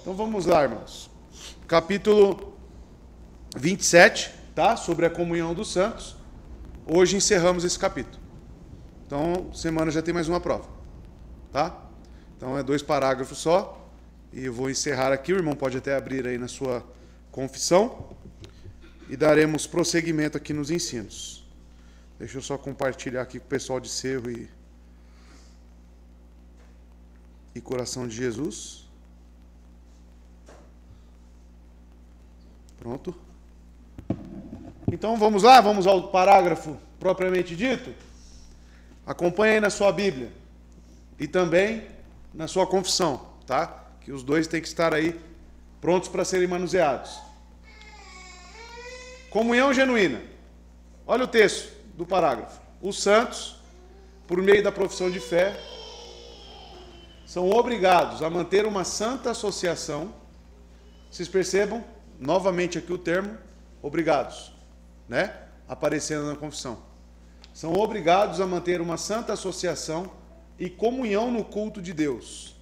Então vamos lá, irmãos. Capítulo 27, tá? Sobre a comunhão dos santos. Hoje encerramos esse capítulo. Então, semana já tem mais uma prova, tá? Então é 2 parágrafos só. E eu vou encerrar aqui. O irmão pode até abrir aí na sua confissão. E daremos prosseguimento aqui nos ensinos. Deixa eu só compartilhar aqui com o pessoal de Cerro e Coração de Jesus. Pronto. Então vamos lá, vamos ao parágrafo propriamente dito. Acompanhe aí na sua Bíblia e também na sua confissão, tá? Que os dois têm que estar aí prontos para serem manuseados. Comunhão genuína. Olha o texto do parágrafo. Os santos, por meio da profissão de fé, são obrigados a manter uma santa associação. Vocês percebam, novamente aqui o termo, obrigados, né? Aparecendo na confissão. São obrigados a manter uma santa associação e comunhão no culto de Deus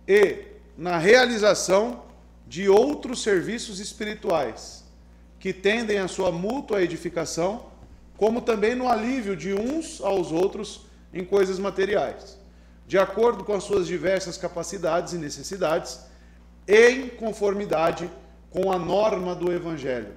e na realização de outros serviços espirituais que tendem à sua mútua edificação, como também no alívio de uns aos outros em coisas materiais, de acordo com as suas diversas capacidades e necessidades, em conformidade com a norma do Evangelho.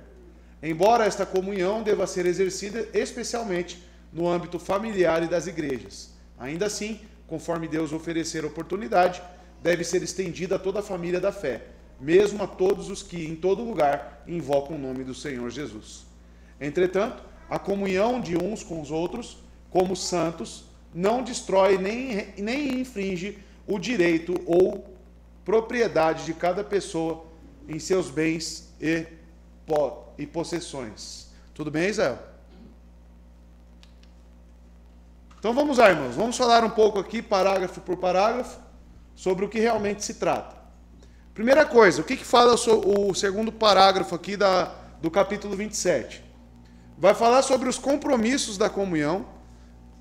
Embora esta comunhão deva ser exercida especialmente no âmbito familiar e das igrejas. Ainda assim, conforme Deus oferecer oportunidade, deve ser estendida a toda a família da fé, mesmo a todos os que, em todo lugar, invocam o nome do Senhor Jesus. Entretanto, a comunhão de uns com os outros, como santos, não destrói nem infringe o direito ou propriedade de cada pessoa em seus bens e possessões. Tudo bem, Israel? Então vamos lá, irmãos. Vamos falar um pouco aqui, parágrafo por parágrafo, sobre o que realmente se trata. Primeira coisa, o que fala o segundo parágrafo aqui do capítulo 27? Vai falar sobre os compromissos da comunhão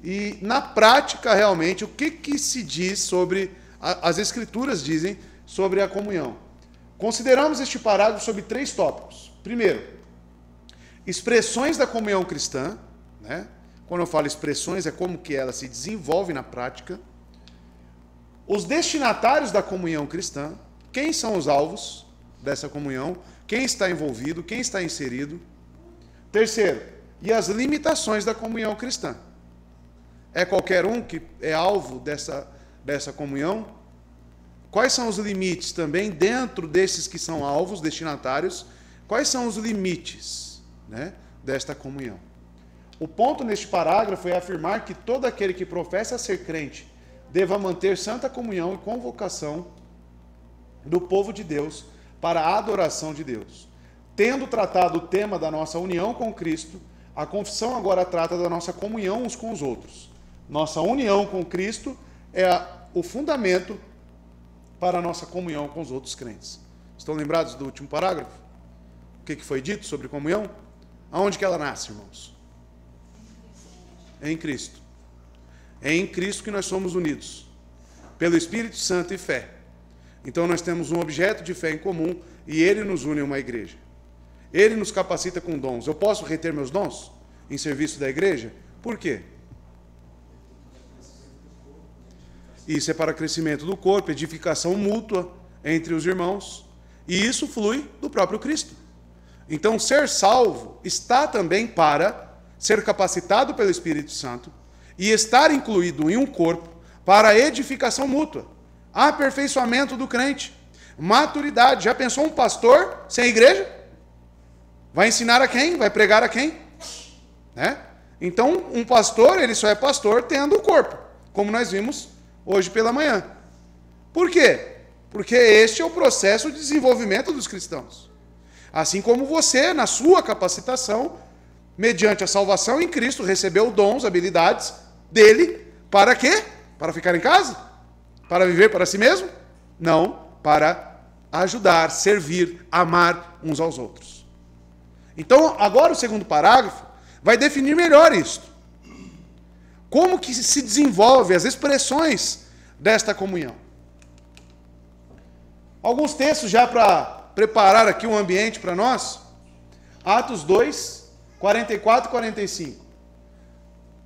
e, na prática, realmente, o que se diz sobre, as Escrituras dizem sobre a comunhão. Consideramos este parágrafo sobre 3 tópicos. Primeiro, expressões da comunhão cristã, né? Quando eu falo expressões, é como que ela se desenvolve na prática. Os destinatários da comunhão cristã, quem são os alvos dessa comunhão, quem está envolvido, quem está inserido. Terceiro, e as limitações da comunhão cristã. É qualquer um que é alvo dessa comunhão? Quais são os limites também dentro desses que são alvos, destinatários? Quais são os limites, né, desta comunhão? O ponto neste parágrafo é afirmar que todo aquele que professa ser crente deva manter santa comunhão e convocação do povo de Deus para a adoração de Deus. Tendo tratado o tema da nossa união com Cristo, a confissão agora trata da nossa comunhão uns com os outros. Nossa união com Cristo é o fundamento para a nossa comunhão com os outros crentes. Estão lembrados do último parágrafo? O que foi dito sobre comunhão? Aonde que ela nasce, irmãos? Em Cristo. É em Cristo que nós somos unidos, pelo Espírito Santo e fé. Então nós temos um objeto de fé em comum e ele nos une a uma igreja. Ele nos capacita com dons. Eu posso reter meus dons em serviço da igreja? Por quê? Isso é para crescimento do corpo, edificação mútua entre os irmãos. E isso flui do próprio Cristo. Então, ser salvo está também para ser capacitado pelo Espírito Santo e estar incluído em um corpo para edificação mútua, aperfeiçoamento do crente, maturidade. Já pensou um pastor sem igreja? Vai ensinar a quem? Vai pregar a quem? Né? Então, um pastor, ele só é pastor tendo o corpo, como nós vimos hoje pela manhã. Por quê? Porque este é o processo de desenvolvimento dos cristãos. Assim como você, na sua capacitação, mediante a salvação em Cristo, recebeu dons, habilidades dele, para quê? Para ficar em casa? Para viver para si mesmo? Não, para ajudar, servir, amar uns aos outros. Então, agora o segundo parágrafo vai definir melhor isto. Como que se desenvolve as expressões desta comunhão? Alguns textos já para preparar aqui um ambiente para nós. Atos 2, 44 e 45.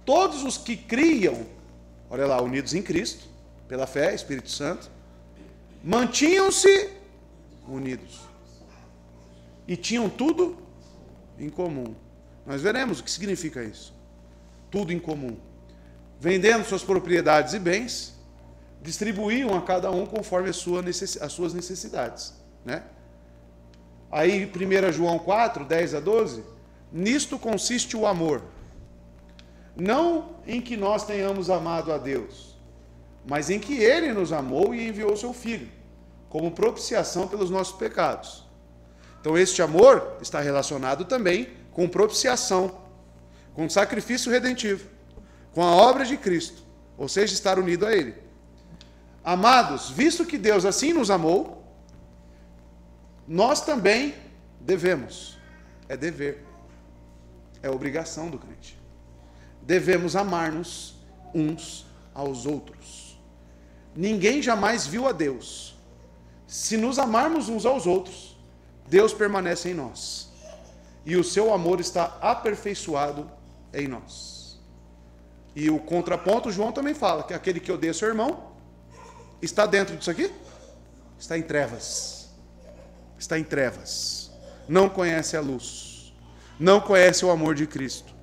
Todos os que criam, olha lá, unidos em Cristo, pela fé, Espírito Santo, mantinham-se unidos. E tinham tudo em comum. Nós veremos o que significa isso. Tudo em comum. Vendendo suas propriedades e bens, distribuíam a cada um conforme as suas necessidades. Né? Aí, 1 João 4, 10 a 12, nisto consiste o amor. Não em que nós tenhamos amado a Deus, mas em que Ele nos amou e enviou seu Filho, como propiciação pelos nossos pecados. Então, este amor está relacionado também com propiciação, com sacrifício redentivo, com a obra de Cristo, ou seja, estar unido a Ele. Amados, visto que Deus assim nos amou, nós também devemos, é dever, é obrigação do crente. Devemos amar-nos uns aos outros. Ninguém jamais viu a Deus. Se nos amarmos uns aos outros, Deus permanece em nós. E o seu amor está aperfeiçoado em nós. E o contraponto, João também fala, que aquele que odeia seu irmão, está dentro disso aqui? Está em trevas. Está em trevas. Não conhece a luz. Não conhece o amor de Cristo.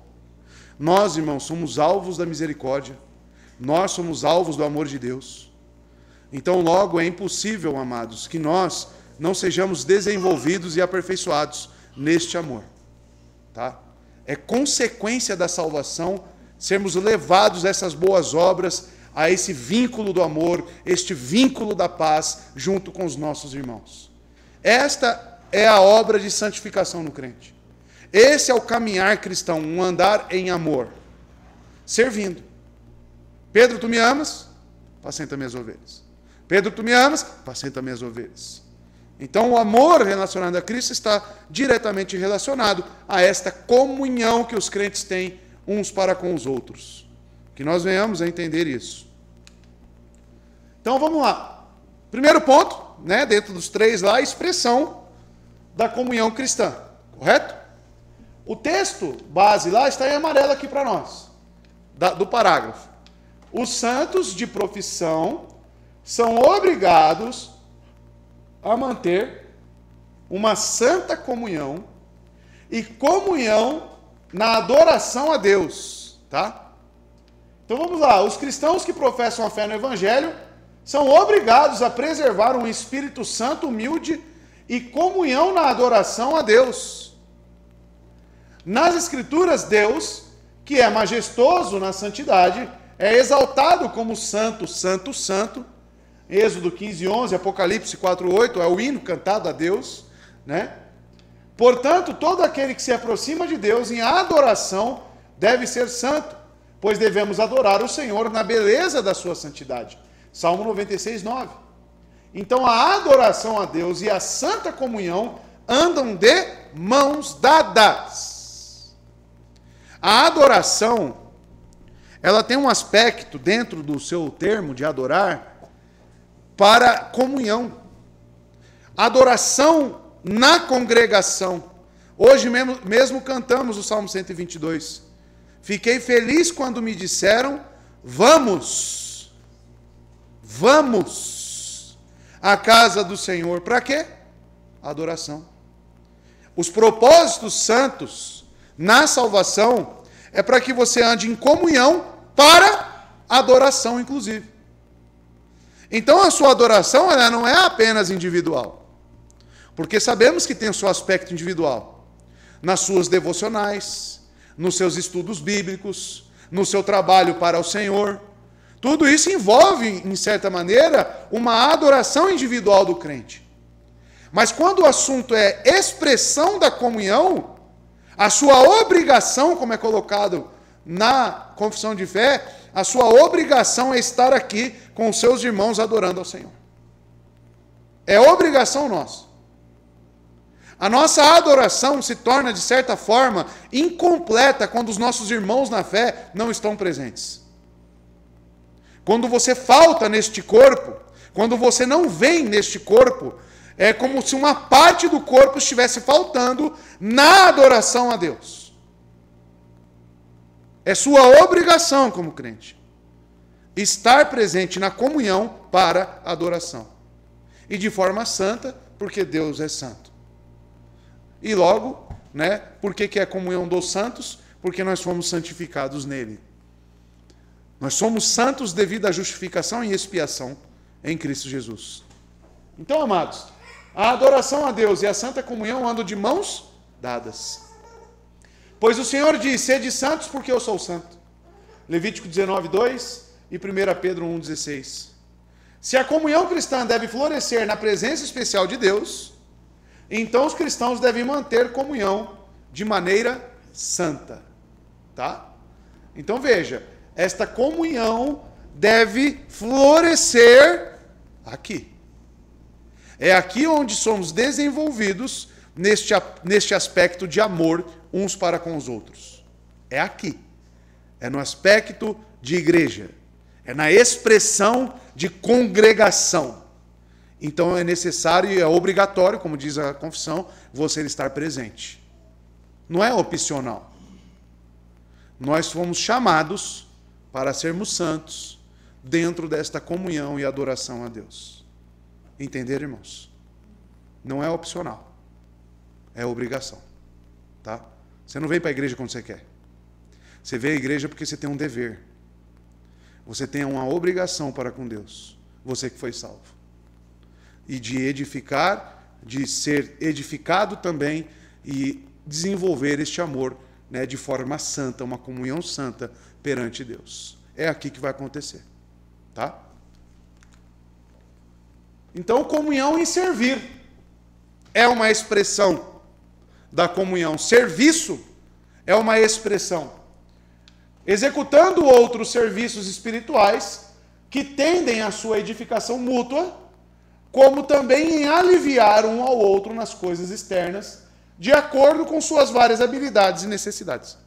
Nós, irmãos, somos alvos da misericórdia. Nós somos alvos do amor de Deus. Então, logo, é impossível, amados, que nós não sejamos desenvolvidos e aperfeiçoados neste amor. Tá? É consequência da salvação sermos levados a essas boas obras, a esse vínculo do amor, este vínculo da paz, junto com os nossos irmãos. Esta é a obra de santificação no crente. Esse é o caminhar cristão, um andar em amor, servindo. Pedro, tu me amas? Apacenta minhas ovelhas. Pedro, tu me amas? Apacenta minhas ovelhas. Então, o amor relacionado a Cristo está diretamente relacionado a esta comunhão que os crentes têm uns para com os outros. Que nós venhamos a entender isso. Então, vamos lá. Primeiro ponto, né, dentro dos três lá, a expressão da comunhão cristã. Correto? O texto base lá está em amarelo aqui para nós, do parágrafo. Os santos de profissão são obrigados a manter uma santa comunhão e comunhão na adoração a Deus, tá? Então vamos lá, os cristãos que professam a fé no Evangelho são obrigados a preservar um Espírito Santo humilde e comunhão na adoração a Deus. Nas Escrituras, Deus, que é majestoso na santidade, é exaltado como santo, santo, santo. Êxodo 15, 11, Apocalipse 4, 8, é o hino cantado a Deus, né? Portanto, todo aquele que se aproxima de Deus em adoração deve ser santo, pois devemos adorar o Senhor na beleza da sua santidade. Salmo 96, 9. Então, a adoração a Deus e a santa comunhão andam de mãos dadas. A adoração, ela tem um aspecto dentro do seu termo de adorar para comunhão. Adoração na congregação. Hoje mesmo cantamos o Salmo 122. Fiquei feliz quando me disseram, vamos à casa do Senhor. Para quê? Adoração. Os propósitos santos na salvação é para que você ande em comunhão para adoração, inclusive. Então a sua adoração ela não é apenas individual, porque sabemos que tem o seu aspecto individual, nas suas devocionais, nos seus estudos bíblicos, no seu trabalho para o Senhor. Tudo isso envolve, em certa maneira, uma adoração individual do crente. Mas quando o assunto é expressão da comunhão, a sua obrigação, como é colocado na confissão de fé, a sua obrigação é estar aqui com os seus irmãos adorando ao Senhor. É obrigação nossa. A nossa adoração se torna, de certa forma, incompleta quando os nossos irmãos na fé não estão presentes. Quando você falta neste corpo, Quando você não vem neste corpo, é como se uma parte do corpo estivesse faltando na adoração a Deus. É sua obrigação como crente estar presente na comunhão para adoração. E de forma santa, porque Deus é santo. E logo, né, por que é a comunhão dos santos? Porque nós fomos santificados nele. Nós somos santos devido à justificação e expiação em Cristo Jesus. Então, amados, a adoração a Deus e a santa comunhão andam de mãos dadas. Pois o Senhor diz, sede santos porque eu sou santo. Levítico 19, 2 e 1 Pedro 1, 16. Se a comunhão cristã deve florescer na presença especial de Deus, então os cristãos devem manter comunhão de maneira santa. Tá? Então veja, esta comunhão deve florescer aqui. É aqui onde somos desenvolvidos neste aspecto de amor uns para com os outros. É aqui. É no aspecto de igreja. É na expressão de congregação. Então é necessário e é obrigatório, como diz a confissão, você estar presente. Não é opcional. Nós fomos chamados para sermos santos dentro desta comunhão e adoração a Deus. Entenderam, irmãos? Não é opcional. É obrigação. Tá? Você não vem para a igreja quando você quer. Você vem à igreja porque você tem um dever. Você tem uma obrigação para com Deus. Você que foi salvo. E de edificar, de ser edificado também e desenvolver este amor, né, de forma santa, uma comunhão santa perante Deus. É aqui que vai acontecer. Tá? Então, comunhão em servir é uma expressão da comunhão. Serviço é uma expressão. Executando outros serviços espirituais que tendem à sua edificação mútua, como também em aliviar um ao outro nas coisas externas, de acordo com suas várias habilidades e necessidades.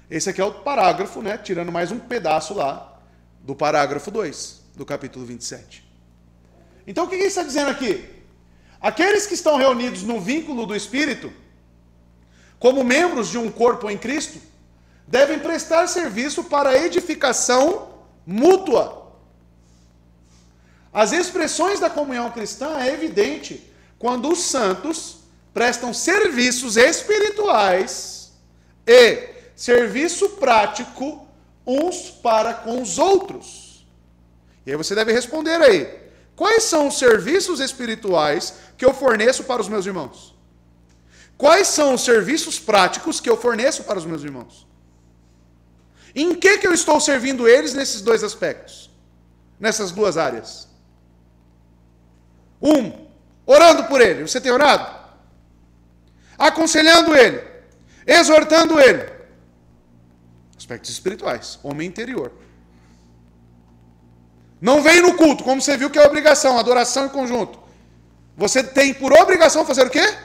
Esse aqui é o parágrafo, né, tirando mais um pedaço lá do parágrafo 2, do capítulo 27. Então o que ele está dizendo aqui? Aqueles que estão reunidos no vínculo do Espírito, como membros de um corpo em Cristo, devem prestar serviço para a edificação mútua. As expressões da comunhão cristã é evidente quando os santos prestam serviços espirituais e serviço prático uns para com os outros. E aí você deve responder aí, quais são os serviços espirituais que eu forneço para os meus irmãos? Quais são os serviços práticos que eu forneço para os meus irmãos? Em que eu estou servindo eles nesses dois aspectos? Nessas duas áreas? Orando por ele. Você tem orado? Aconselhando ele. Exortando ele. Aspectos espirituais. Homem interior. Não vem no culto, como você viu que é obrigação, adoração em conjunto. Você tem por obrigação fazer o quê?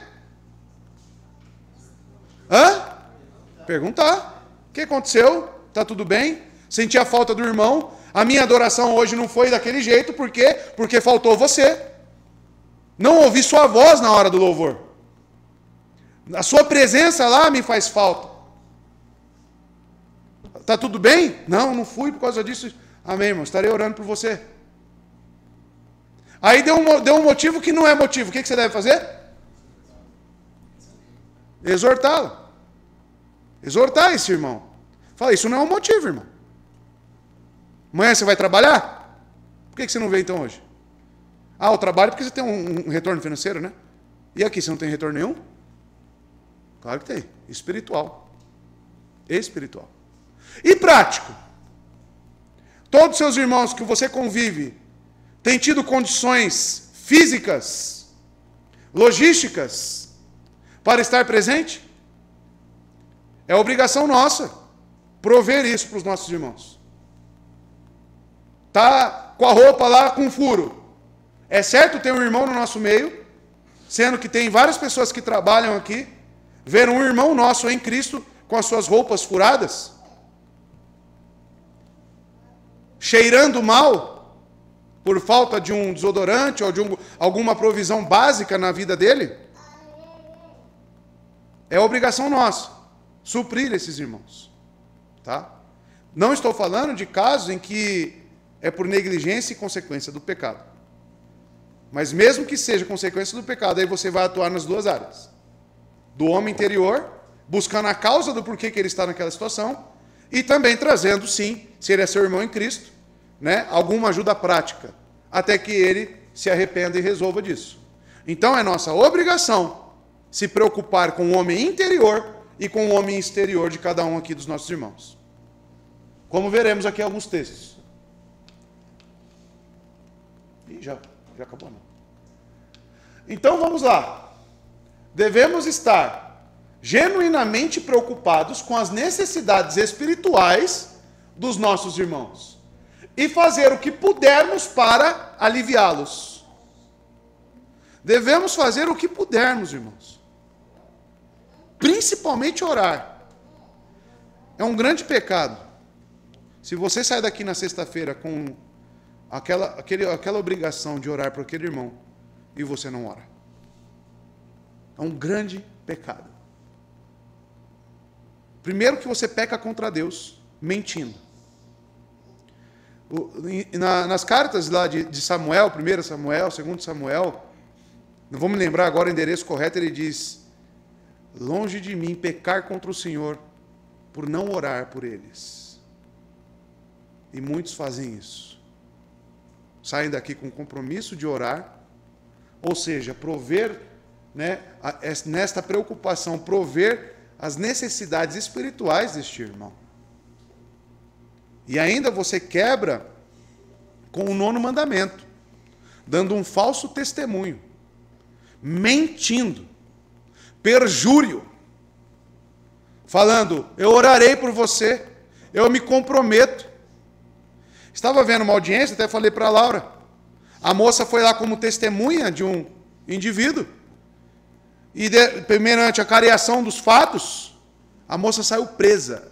Perguntar. O que aconteceu? Está tudo bem? Senti a falta do irmão. A minha adoração hoje não foi daquele jeito. Por quê? Porque faltou você. Não ouvi sua voz na hora do louvor. A sua presença lá me faz falta. Está tudo bem? Não, não fui por causa disso. Amém, irmão. Estarei orando por você. Aí deu um motivo que não é motivo. O que você deve fazer? Exortá-lo. Exortar esse irmão. Fala, isso não é um motivo, irmão. Amanhã você vai trabalhar? Por que você não veio então hoje? Eu trabalho porque você tem um retorno financeiro, né? E aqui, você não tem retorno nenhum? Claro que tem. Espiritual. Espiritual. E prático? Todos os seus irmãos que você convive têm tido condições físicas, logísticas, para estar presente? É obrigação nossa prover isso para os nossos irmãos. Tá com a roupa lá com furo. É certo ter um irmão no nosso meio, sendo que tem várias pessoas que trabalham aqui, ver um irmão nosso em Cristo com as suas roupas furadas, cheirando mal, por falta de um desodorante ou de alguma provisão básica na vida dele, é obrigação nossa suprir esses irmãos. Tá? Não estou falando de casos em que é por negligência e consequência do pecado. Mas mesmo que seja consequência do pecado, aí você vai atuar nas duas áreas. Do homem interior, buscando a causa do porquê que ele está naquela situação, e também trazendo, sim, se ele é seu irmão em Cristo, né, alguma ajuda prática, até que ele se arrependa e resolva disso. Então é nossa obrigação se preocupar com o homem interior e com o homem exterior de cada um aqui dos nossos irmãos. Como veremos aqui alguns textos. Ih, já acabou, não. Então vamos lá. Devemos estar genuinamente preocupados com as necessidades espirituais dos nossos irmãos e fazer o que pudermos para aliviá-los. Devemos fazer o que pudermos, irmãos. Principalmente orar. É um grande pecado. Se você sai daqui na sexta-feira com aquela obrigação de orar por aquele irmão e você não ora. É um grande pecado. Primeiro que você peca contra Deus, mentindo. Nas cartas lá de Samuel, 1 Samuel, 2 Samuel, não vou me lembrar agora o endereço correto, ele diz: longe de mim pecar contra o Senhor por não orar por eles. E muitos fazem isso. Saem daqui com o compromisso de orar, ou seja, prover, né, nesta preocupação, prover as necessidades espirituais deste irmão. E ainda você quebra com o 9º mandamento, dando um falso testemunho, mentindo, perjúrio, falando: eu orarei por você, eu me comprometo. Estava vendo uma audiência, até falei para a Laura, a moça foi lá como testemunha de um indivíduo, e perante a cariação dos fatos, a moça saiu presa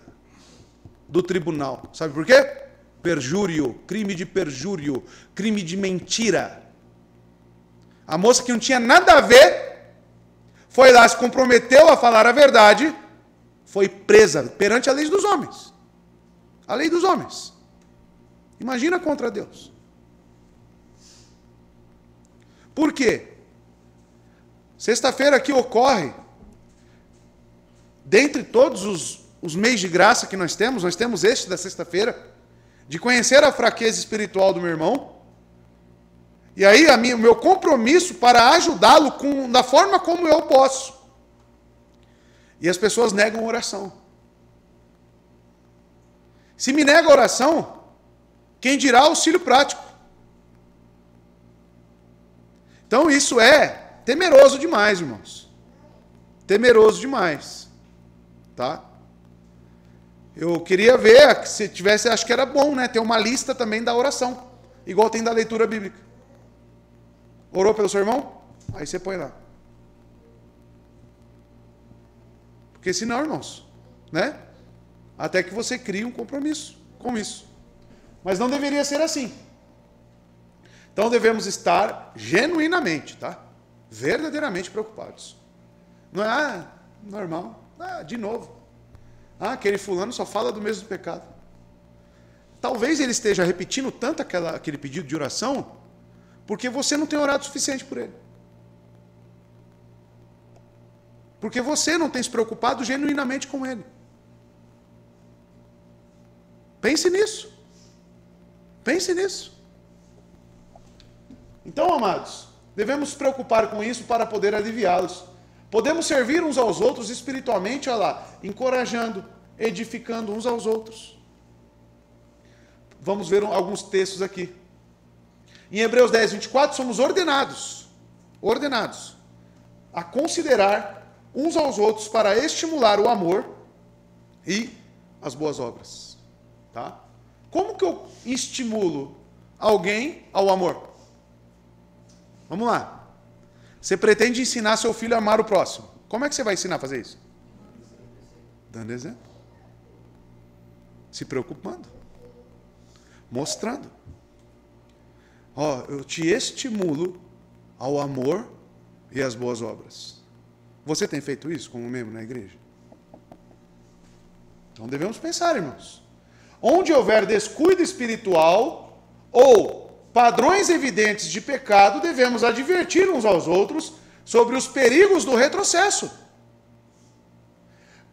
do tribunal. Sabe por quê? Perjúrio, crime de perjúrio, crime de mentira. A moça que não tinha nada a ver, foi lá, se comprometeu a falar a verdade, foi presa perante a lei dos homens. A lei dos homens. Imagina contra Deus. Por quê? Sexta-feira aqui ocorre, dentre todos os meios de graça que nós temos este da sexta-feira, de conhecer a fraqueza espiritual do meu irmão, e aí o meu compromisso para ajudá-lo da forma como eu posso. E as pessoas negam a oração. Se me nega a oração, quem dirá auxílio prático? Então isso é temeroso demais, irmãos. Temeroso demais. Tá? Eu queria ver, se tivesse, acho que era bom, né? Ter uma lista também da oração. Igual tem da leitura bíblica. Orou pelo seu irmão? Aí você põe lá. Porque senão, irmãos, né? Até que você crie um compromisso com isso. Mas não deveria ser assim. Então devemos estar genuinamente, tá? Verdadeiramente preocupados. Não é, normal. De novo. Aquele fulano só fala do mesmo pecado. Talvez ele esteja repetindo tanto aquele pedido de oração, porque você não tem orado o suficiente por ele. Porque você não tem se preocupado genuinamente com ele. Pense nisso. Pense nisso. Então, amados, devemos nos preocupar com isso para poder aliviá-los. Podemos servir uns aos outros espiritualmente, olha lá, encorajando, edificando uns aos outros. Vamos ver alguns textos aqui. Em Hebreus 10, 24, somos ordenados a considerar uns aos outros para estimular o amor e as boas obras. Tá? Como que eu estimulo alguém ao amor? Vamos lá. Você pretende ensinar seu filho a amar o próximo. Como é que você vai ensinar a fazer isso? Dando exemplo. Se preocupando. Mostrando. Ó, eu te estimulo ao amor e às boas obras. Você tem feito isso como membro na igreja? Então devemos pensar, irmãos. Onde houver descuido espiritual ou padrões evidentes de pecado, devemos advertir uns aos outros sobre os perigos do retrocesso.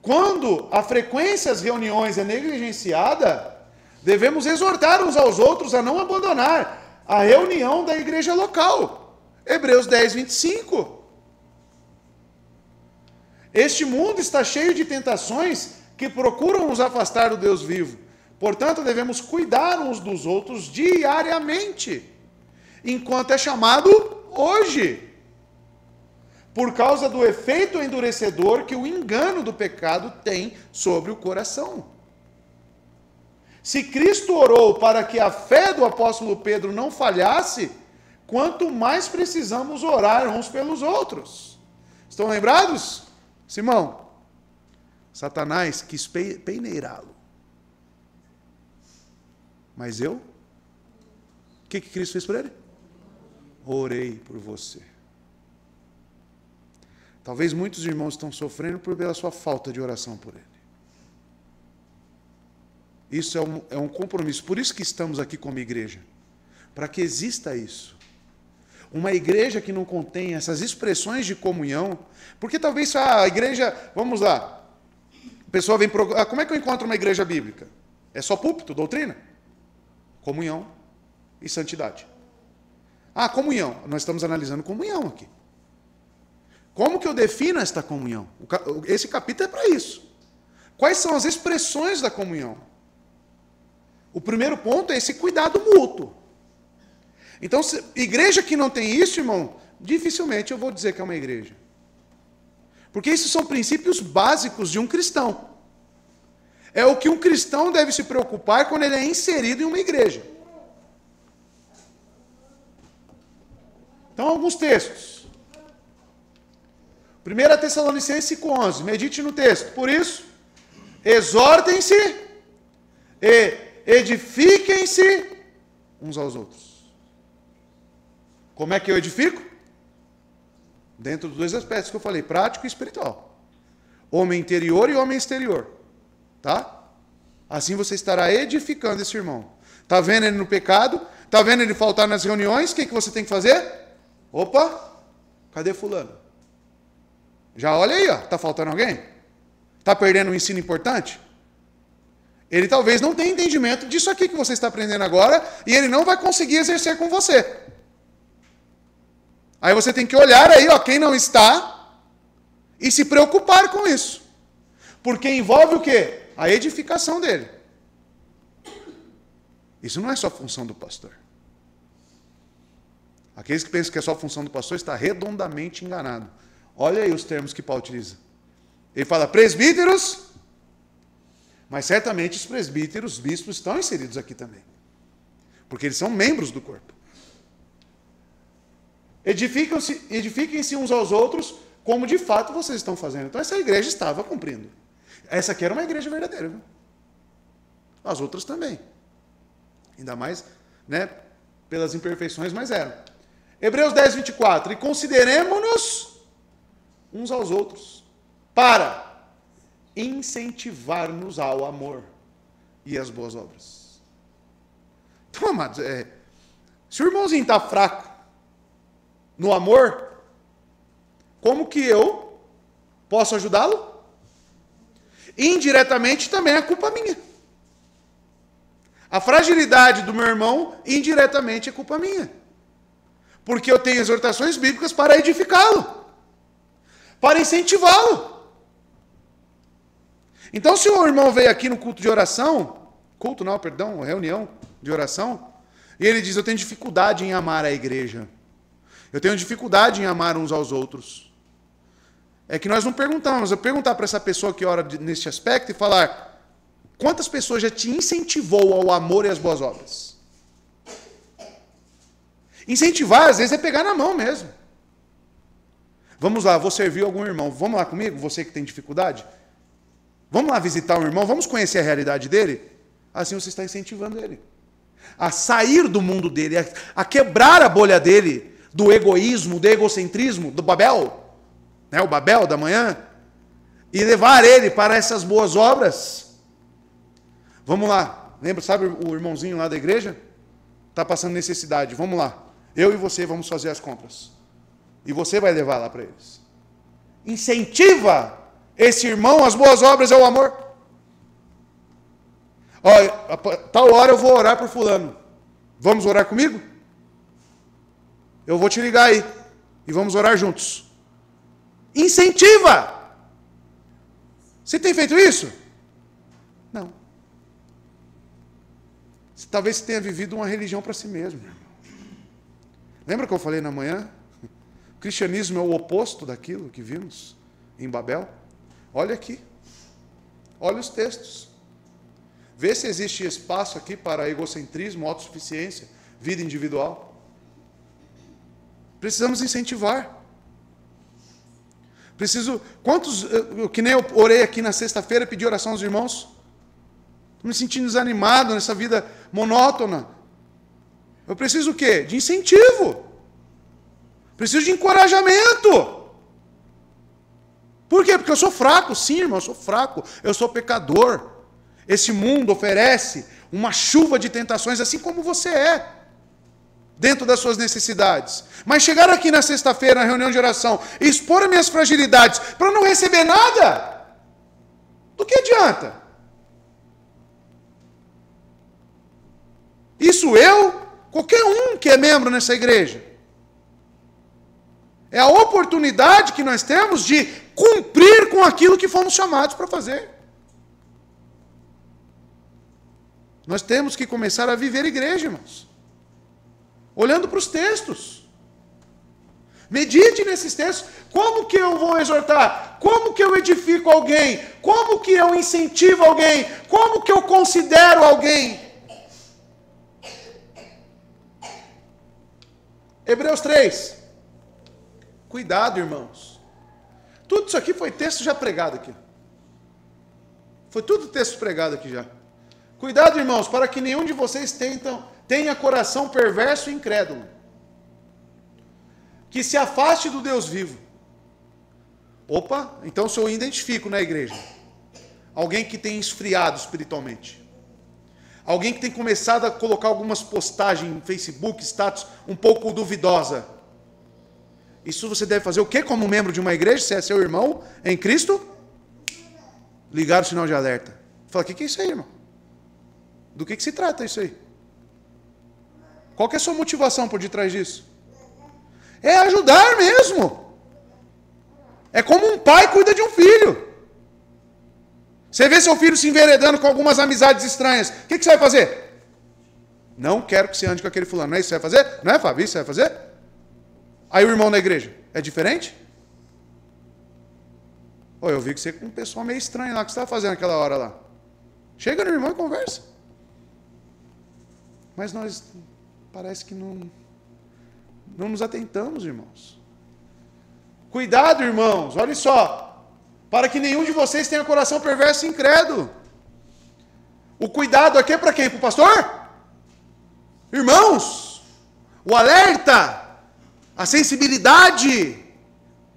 Quando a frequência às reuniões é negligenciada, devemos exortar uns aos outros a não abandonar a reunião da igreja local. Hebreus 10, 25. Este mundo está cheio de tentações que procuram nos afastar do Deus vivo. Portanto, devemos cuidar uns dos outros diariamente, enquanto é chamado hoje, por causa do efeito endurecedor que o engano do pecado tem sobre o coração. Se Cristo orou para que a fé do apóstolo Pedro não falhasse, quanto mais precisamos orar uns pelos outros. Estão lembrados? Simão, Satanás quis peneirá-lo. Mas eu? O que Cristo fez por ele? Orei por você. Talvez muitos irmãos estão sofrendo pela sua falta de oração por ele. Isso é um compromisso. Por isso que estamos aqui como igreja. Para que exista isso. Uma igreja que não contém essas expressões de comunhão. Porque talvez a igreja... Vamos lá. A pessoa vem... como é que eu encontro uma igreja bíblica? É só púlpito, doutrina? Comunhão e santidade. Ah, comunhão. Nós estamos analisando comunhão aqui. Como que eu defino esta comunhão? Esse capítulo é para isso. Quais são as expressões da comunhão? O primeiro ponto é esse cuidado mútuo. Então, igreja que não tem isso, irmão, dificilmente eu vou dizer que é uma igreja. Porque isso são princípios básicos de um cristão. É o que um cristão deve se preocupar quando ele é inserido em uma igreja. Então, alguns textos. 1 Tessalonicenses 5,11. Medite no texto. Por isso, exortem-se e edifiquem-se uns aos outros. Como é que eu edifico? Dentro dos dois aspectos que eu falei, prático e espiritual. Homem interior e homem exterior. Tá? Assim você estará edificando esse irmão. Está vendo ele no pecado? Está vendo ele faltar nas reuniões? O que você tem que fazer? Opa, cadê fulano? Já olha aí, ó, está faltando alguém? Está perdendo um ensino importante? Ele talvez não tenha entendimento disso aqui que você está aprendendo agora e ele não vai conseguir exercer com você. Aí você tem que olhar aí, ó, quem não está e se preocupar com isso. Porque envolve o quê? A edificação dele. Isso não é só função do pastor. Aqueles que pensam que é só função do pastor está redondamente enganado. Olha aí os termos que Paulo utiliza. Ele fala presbíteros, mas certamente os presbíteros, os bispos estão inseridos aqui também. Porque eles são membros do corpo. Edifiquem-se uns aos outros, como de fato vocês estão fazendo. Então essa igreja estava cumprindo. Essa aqui era uma igreja verdadeira, viu? As outras também. Ainda mais, né, pelas imperfeições, mas eram. Hebreus 10, 24. E consideremo-nos uns aos outros para incentivar-nos ao amor e às boas obras. Então, amados, se o irmãozinho está fraco no amor, como que eu posso ajudá-lo? Indiretamente também é culpa minha. A fragilidade do meu irmão, indiretamente, é culpa minha. Porque eu tenho exortações bíblicas para edificá-lo, para incentivá-lo. Então, se o irmão veio aqui no culto de oração, reunião de oração, e ele diz, eu tenho dificuldade em amar a igreja, eu tenho dificuldade em amar uns aos outros. É que nós não perguntamos, eu perguntar para essa pessoa que ora neste aspecto e falar, quantas pessoas já te incentivou ao amor e às boas obras? Incentivar, às vezes, é pegar na mão mesmo. Vamos lá, vou servir algum irmão. Vamos lá comigo, você que tem dificuldade? Vamos lá visitar um irmão, vamos conhecer a realidade dele? Assim você está incentivando ele. a sair do mundo dele, a quebrar a bolha dele, do egoísmo, do egocentrismo, do Babel, né, o Babel da manhã, e levar ele para essas boas obras. Vamos lá, lembra, sabe o irmãozinho lá da igreja? Está passando necessidade, vamos lá. Eu e você vamos fazer as compras. E você vai levar lá para eles. Incentiva esse irmão às boas obras e ao amor. Olha, tal hora eu vou orar por fulano. Vamos orar comigo? Eu vou te ligar aí. E vamos orar juntos. Incentiva! Você tem feito isso? Não. Talvez você tenha vivido uma religião para si mesmo. Lembra que eu falei na manhã? O cristianismo é o oposto daquilo que vimos em Babel. Olha aqui. Olha os textos. Vê se existe espaço aqui para egocentrismo, autossuficiência, vida individual. Precisamos incentivar. Que nem eu orei aqui na sexta-feira, pedi oração aos irmãos. Estou me sentindo desanimado nessa vida monótona. Eu preciso o quê? De incentivo. Preciso de encorajamento. Por quê? Porque eu sou fraco. Sim, irmão, eu sou fraco. Eu sou pecador. Esse mundo oferece uma chuva de tentações, assim como você é, dentro das suas necessidades. Mas chegar aqui na sexta-feira, na reunião de oração, e expor as minhas fragilidades para não receber nada, do que adianta? Isso qualquer um que é membro nessa igreja. É a oportunidade que nós temos de cumprir com aquilo que fomos chamados para fazer. Nós temos que começar a viver igreja, irmãos. Olhando para os textos. Medite nesses textos. Como que eu vou exortar? Como que eu edifico alguém? Como que eu incentivo alguém? Como que eu considero alguém? Hebreus 3. Cuidado, irmãos. Tudo isso aqui foi texto já pregado aqui. Foi tudo texto pregado aqui já. Cuidado, irmãos, para que nenhum de vocês tenha coração perverso e incrédulo, que se afaste do Deus vivo. Opa, então se eu identifico na igreja alguém que tem esfriado espiritualmente, alguém que tem começado a colocar algumas postagens em Facebook, status um pouco duvidosa, isso você deve fazer o quê como membro de uma igreja, se é seu irmão em Cristo? Ligar o sinal de alerta. Fala, o que é isso aí, irmão? Do que se trata isso aí? Qual que é a sua motivação por detrás disso? É ajudar mesmo. É como um pai cuida de um filho. Você vê seu filho se enveredando com algumas amizades estranhas. O que você vai fazer? Não quero que você ande com aquele fulano. Não é isso que você vai fazer? Não é, Fábio? Isso você vai fazer? Aí o irmão na igreja. É diferente? Pô, eu vi que você com um pessoal meio estranho lá. O que você estava fazendo naquela hora lá? Chega no irmão e conversa. Mas nós parece que não nos atentamos, irmãos. Cuidado, irmãos, olha só. Para que nenhum de vocês tenha coração perverso e incrédulo. O cuidado aqui é para quem? Para o pastor? Irmãos, o alerta, a sensibilidade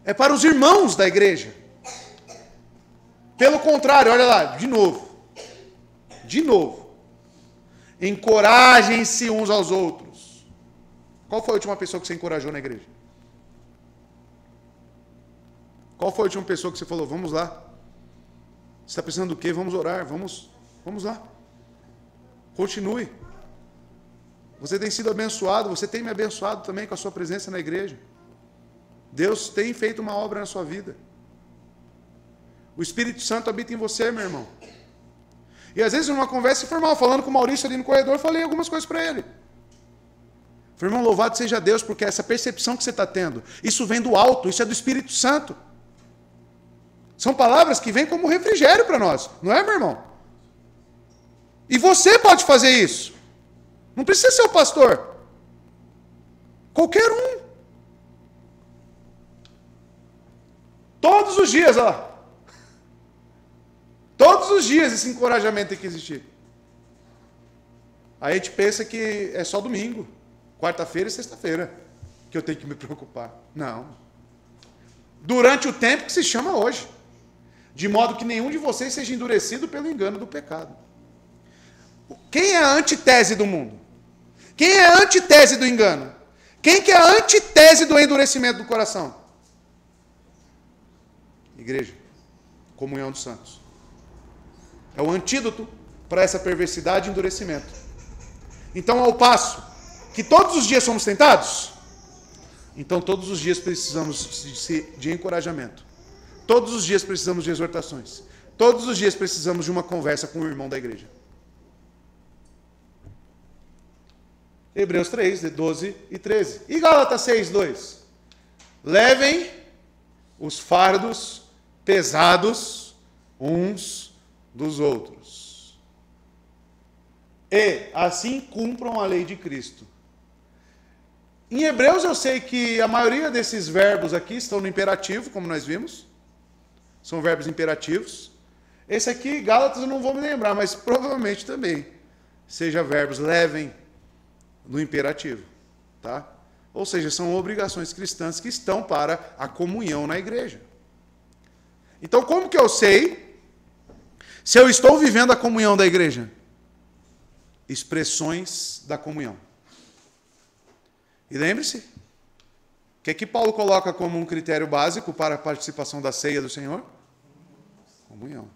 é para os irmãos da igreja. Pelo contrário, olha lá, de novo. Encorajem-se uns aos outros. Qual foi a última pessoa que você encorajou na igreja? Qual foi a última pessoa que você falou, vamos lá? Você está precisando do quê? Vamos orar, vamos lá. Continue. Você tem sido abençoado, você tem me abençoado também com a sua presença na igreja. Deus tem feito uma obra na sua vida. O Espírito Santo habita em você, meu irmão. E às vezes numa conversa informal, falando com o Maurício ali no corredor, eu falei algumas coisas para ele. Falei, irmão, louvado seja Deus, porque essa percepção que você está tendo, isso vem do alto, isso é do Espírito Santo. São palavras que vêm como refrigério para nós, não é, meu irmão? E você pode fazer isso. Não precisa ser o pastor. Qualquer um. Todos os dias, ó. Todos os dias esse encorajamento tem que existir. Aí a gente pensa que é só domingo, quarta-feira e sexta-feira que eu tenho que me preocupar. Não. Durante o tempo que se chama hoje. De modo que nenhum de vocês seja endurecido pelo engano do pecado. Quem é a antitese do mundo? Quem é a antitese do engano? Quem que é a antitese do endurecimento do coração? Igreja. Comunhão dos santos. É o antídoto para essa perversidade e endurecimento. Então, ao passo que todos os dias somos tentados, então todos os dias precisamos de encorajamento. Todos os dias precisamos de exortações. Todos os dias precisamos de uma conversa com o irmão da igreja. Hebreus 3, 12 e 13. E Gálatas 6, 2. Levem os fardos pesados uns dos outros. E assim cumpram a lei de Cristo. Em Hebreus eu sei que a maioria desses verbos aqui estão no imperativo, como nós vimos. São verbos imperativos. Esse aqui, Gálatas, eu não vou me lembrar, mas provavelmente também seja verbos levem no imperativo. Tá? Ou seja, são obrigações cristãs que estão para a comunhão na igreja. Então, como que eu sei se eu estou vivendo a comunhão da igreja? Expressões da comunhão. E lembre-se, o que é que Paulo coloca como um critério básico para a participação da ceia do Senhor? Comunhão.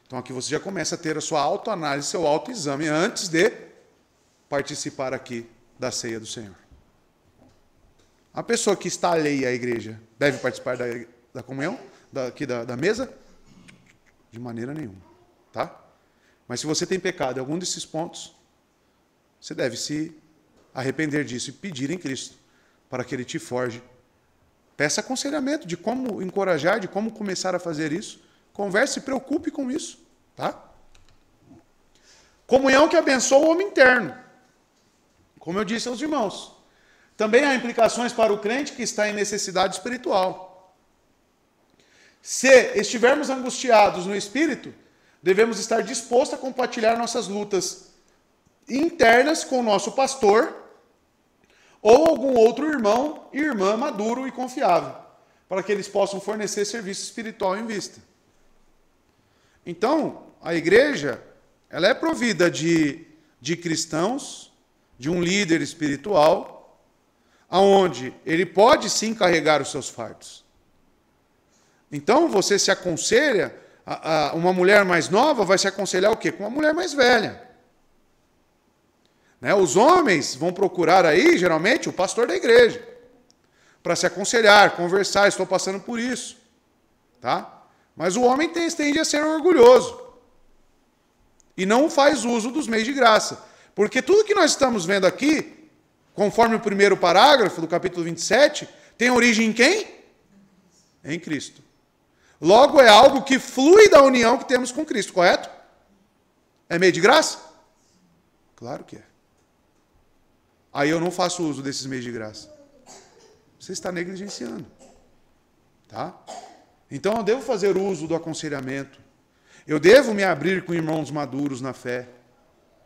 Então aqui você já começa a ter a sua autoanálise, seu autoexame, antes de participar aqui da ceia do Senhor. A pessoa que está alheia à igreja deve participar da comunhão, da mesa? De maneira nenhuma. Tá? Mas se você tem pecado em algum desses pontos, você deve se arrepender disso e pedir em Cristo para que Ele te forge. Peça aconselhamento de como encorajar, de como começar a fazer isso. Converse e se preocupe com isso. Tá? Comunhão que abençoa o homem interno. Como eu disse aos irmãos. Também há implicações para o crente que está em necessidade espiritual. Se estivermos angustiados no espírito, devemos estar dispostos a compartilhar nossas lutas internas com o nosso pastor ou algum outro irmão e irmã maduro e confiável, para que eles possam fornecer serviço espiritual em vista. Então, a igreja, ela é provida de cristãos, de um líder espiritual, aonde ele pode sim carregar os seus fardos. Então, você se aconselha, uma mulher mais nova vai se aconselhar o quê? Com uma mulher mais velha. Né? Os homens vão procurar aí, geralmente, o pastor da igreja, para se aconselhar, conversar, estou passando por isso. Tá? Mas o homem tende a ser orgulhoso e não faz uso dos meios de graça. Porque tudo que nós estamos vendo aqui, conforme o primeiro parágrafo do capítulo 27, tem origem em quem? Em Cristo. Logo, é algo que flui da união que temos com Cristo, correto? É meio de graça? Claro que é. Aí eu não faço uso desses meios de graça. Você está negligenciando. Tá? Então eu devo fazer uso do aconselhamento. Eu devo me abrir com irmãos maduros na fé.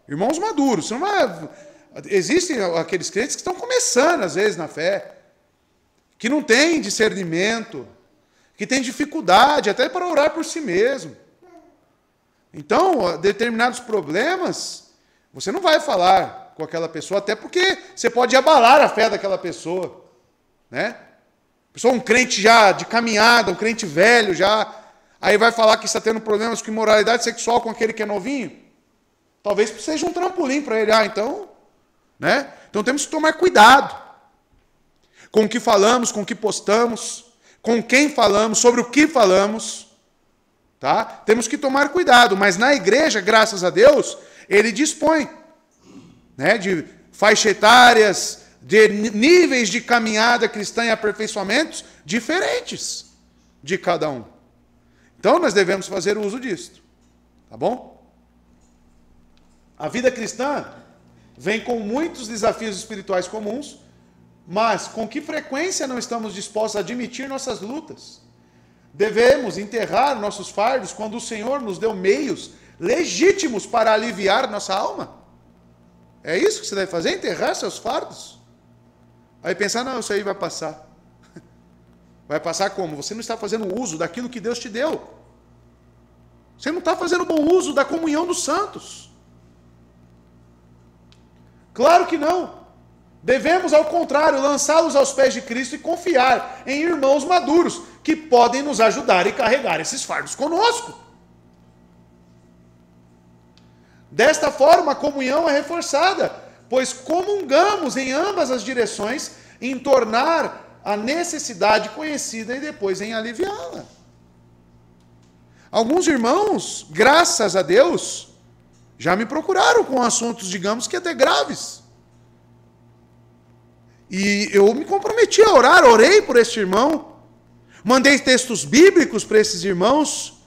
Irmãos maduros. Não é... Existem aqueles crentes que estão começando, às vezes, na fé, que não têm discernimento, que têm dificuldade até para orar por si mesmo. Então, determinados problemas, você não vai falar com aquela pessoa, até porque você pode abalar a fé daquela pessoa. Né? Pessoa, um crente já de caminhada, um crente velho já, aí vai falar que está tendo problemas com imoralidade sexual com aquele que é novinho. Talvez seja um trampolim para ele. Então, né? Então temos que tomar cuidado com o que falamos, com o que postamos, com quem falamos, sobre o que falamos. Tá? Temos que tomar cuidado, mas na igreja, graças a Deus, ele dispõe, né, de faixa etárias, de níveis de caminhada cristã e aperfeiçoamentos diferentes de cada um. Então nós devemos fazer uso disso. Tá bom? A vida cristã vem com muitos desafios espirituais comuns, mas com que frequência não estamos dispostos a admitir nossas lutas? Devemos enterrar nossos fardos quando o Senhor nos deu meios legítimos para aliviar nossa alma. É isso que você deve fazer? Enterrar seus fardos? Aí pensar, não, isso aí vai passar. Vai passar como? Você não está fazendo uso daquilo que Deus te deu. Você não está fazendo bom uso da comunhão dos santos. Claro que não. Devemos, ao contrário, lançá-los aos pés de Cristo e confiar em irmãos maduros que podem nos ajudar e carregar esses fardos conosco. Desta forma, a comunhão é reforçada, pois comungamos em ambas as direções em tornar a necessidade conhecida e depois em aliviá-la. Alguns irmãos, graças a Deus, já me procuraram com assuntos, digamos que até graves. E eu me comprometi a orar, orei por este irmão, mandei textos bíblicos para esses irmãos,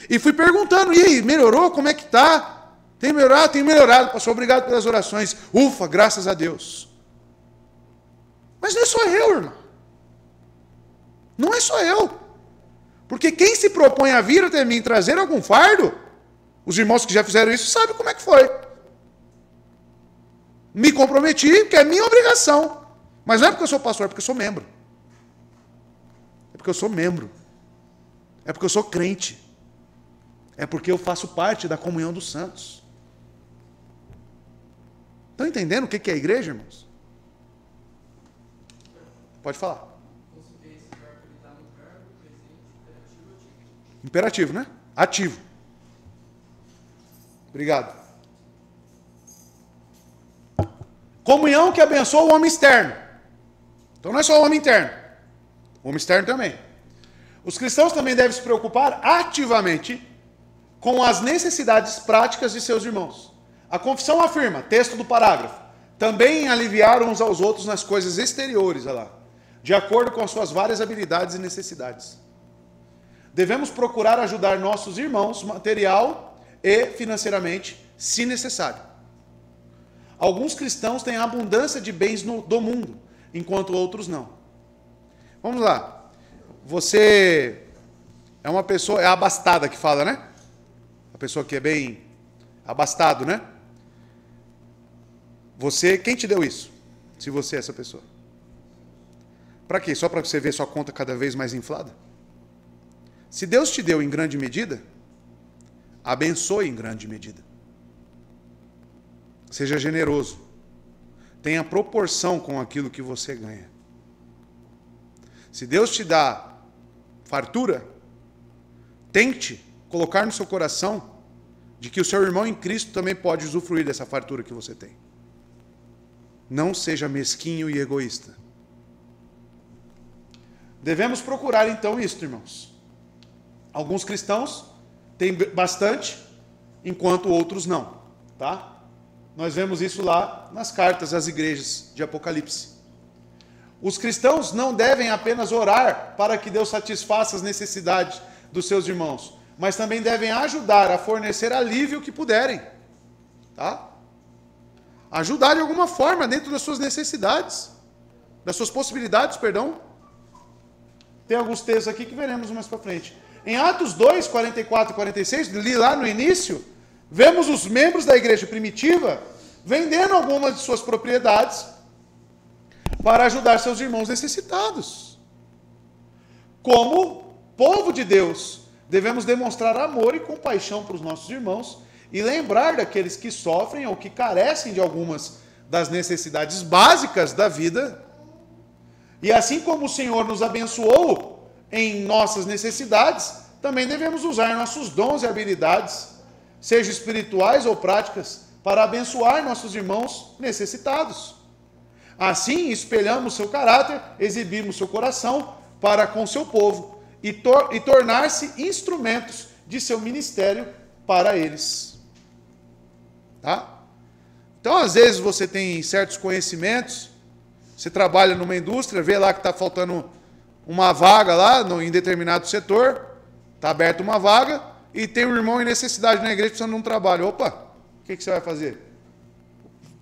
e fui perguntando, e aí, melhorou? Como é que está? Tem melhorado? Tem melhorado, pastor, obrigado pelas orações. Ufa, graças a Deus. Mas não é só eu, irmão. Não é só eu. Porque quem se propõe a vir até mim trazer algum fardo, os irmãos que já fizeram isso sabem como é que foi. Me comprometi, porque é minha obrigação. Mas não é porque eu sou pastor, é porque eu sou membro. É porque eu sou membro. É porque eu sou crente. É porque eu faço parte da comunhão dos santos. Estão entendendo o que é a igreja, irmãos? Pode falar. Imperativo, né? Ativo. Obrigado. Comunhão que abençoa o homem externo. Então não é só o homem interno. O homem externo também. Os cristãos também devem se preocupar ativamente com as necessidades práticas de seus irmãos. A confissão afirma, texto do parágrafo, também em aliviar uns aos outros nas coisas exteriores, olha lá, de acordo com as suas várias habilidades e necessidades. Devemos procurar ajudar nossos irmãos material e financeiramente, se necessário. Alguns cristãos têm abundância de bens do mundo, enquanto outros não. Vamos lá. Você é uma pessoa, é abastada que fala, né? A pessoa que é bem abastado, né? Você, quem te deu isso? Se você é essa pessoa. Para quê? Só para você ver sua conta cada vez mais inflada? Se Deus te deu em grande medida, abençoe em grande medida. Seja generoso. Tenha proporção com aquilo que você ganha. Se Deus te dá fartura, tente colocar no seu coração de que o seu irmão em Cristo também pode usufruir dessa fartura que você tem. Não seja mesquinho e egoísta. Devemos procurar então isto, irmãos. Alguns cristãos têm bastante, enquanto outros não, tá? Nós vemos isso lá nas cartas às igrejas de Apocalipse. Os cristãos não devem apenas orar para que Deus satisfaça as necessidades dos seus irmãos, mas também devem ajudar a fornecer alívio que puderem, tá? Ajudar de alguma forma dentro das suas necessidades, das suas possibilidades, perdão. Tem alguns textos aqui que veremos mais para frente. Em Atos 2, 44 e 46, li lá no início, vemos os membros da igreja primitiva vendendo algumas de suas propriedades para ajudar seus irmãos necessitados. Como povo de Deus, devemos demonstrar amor e compaixão para os nossos irmãos e lembrar daqueles que sofrem ou que carecem de algumas das necessidades básicas da vida. E assim como o Senhor nos abençoou em nossas necessidades, também devemos usar nossos dons e habilidades, sejam espirituais ou práticas, para abençoar nossos irmãos necessitados. Assim, espelhamos seu caráter, exibimos seu coração para com seu povo e tornar-se instrumentos de seu ministério para eles. Tá? Então, às vezes, você tem certos conhecimentos, você trabalha numa indústria, vê lá que está faltando uma vaga lá em determinado setor, está aberta uma vaga, e tem um irmão em necessidade na igreja precisando de um trabalho. Opa, o que você vai fazer?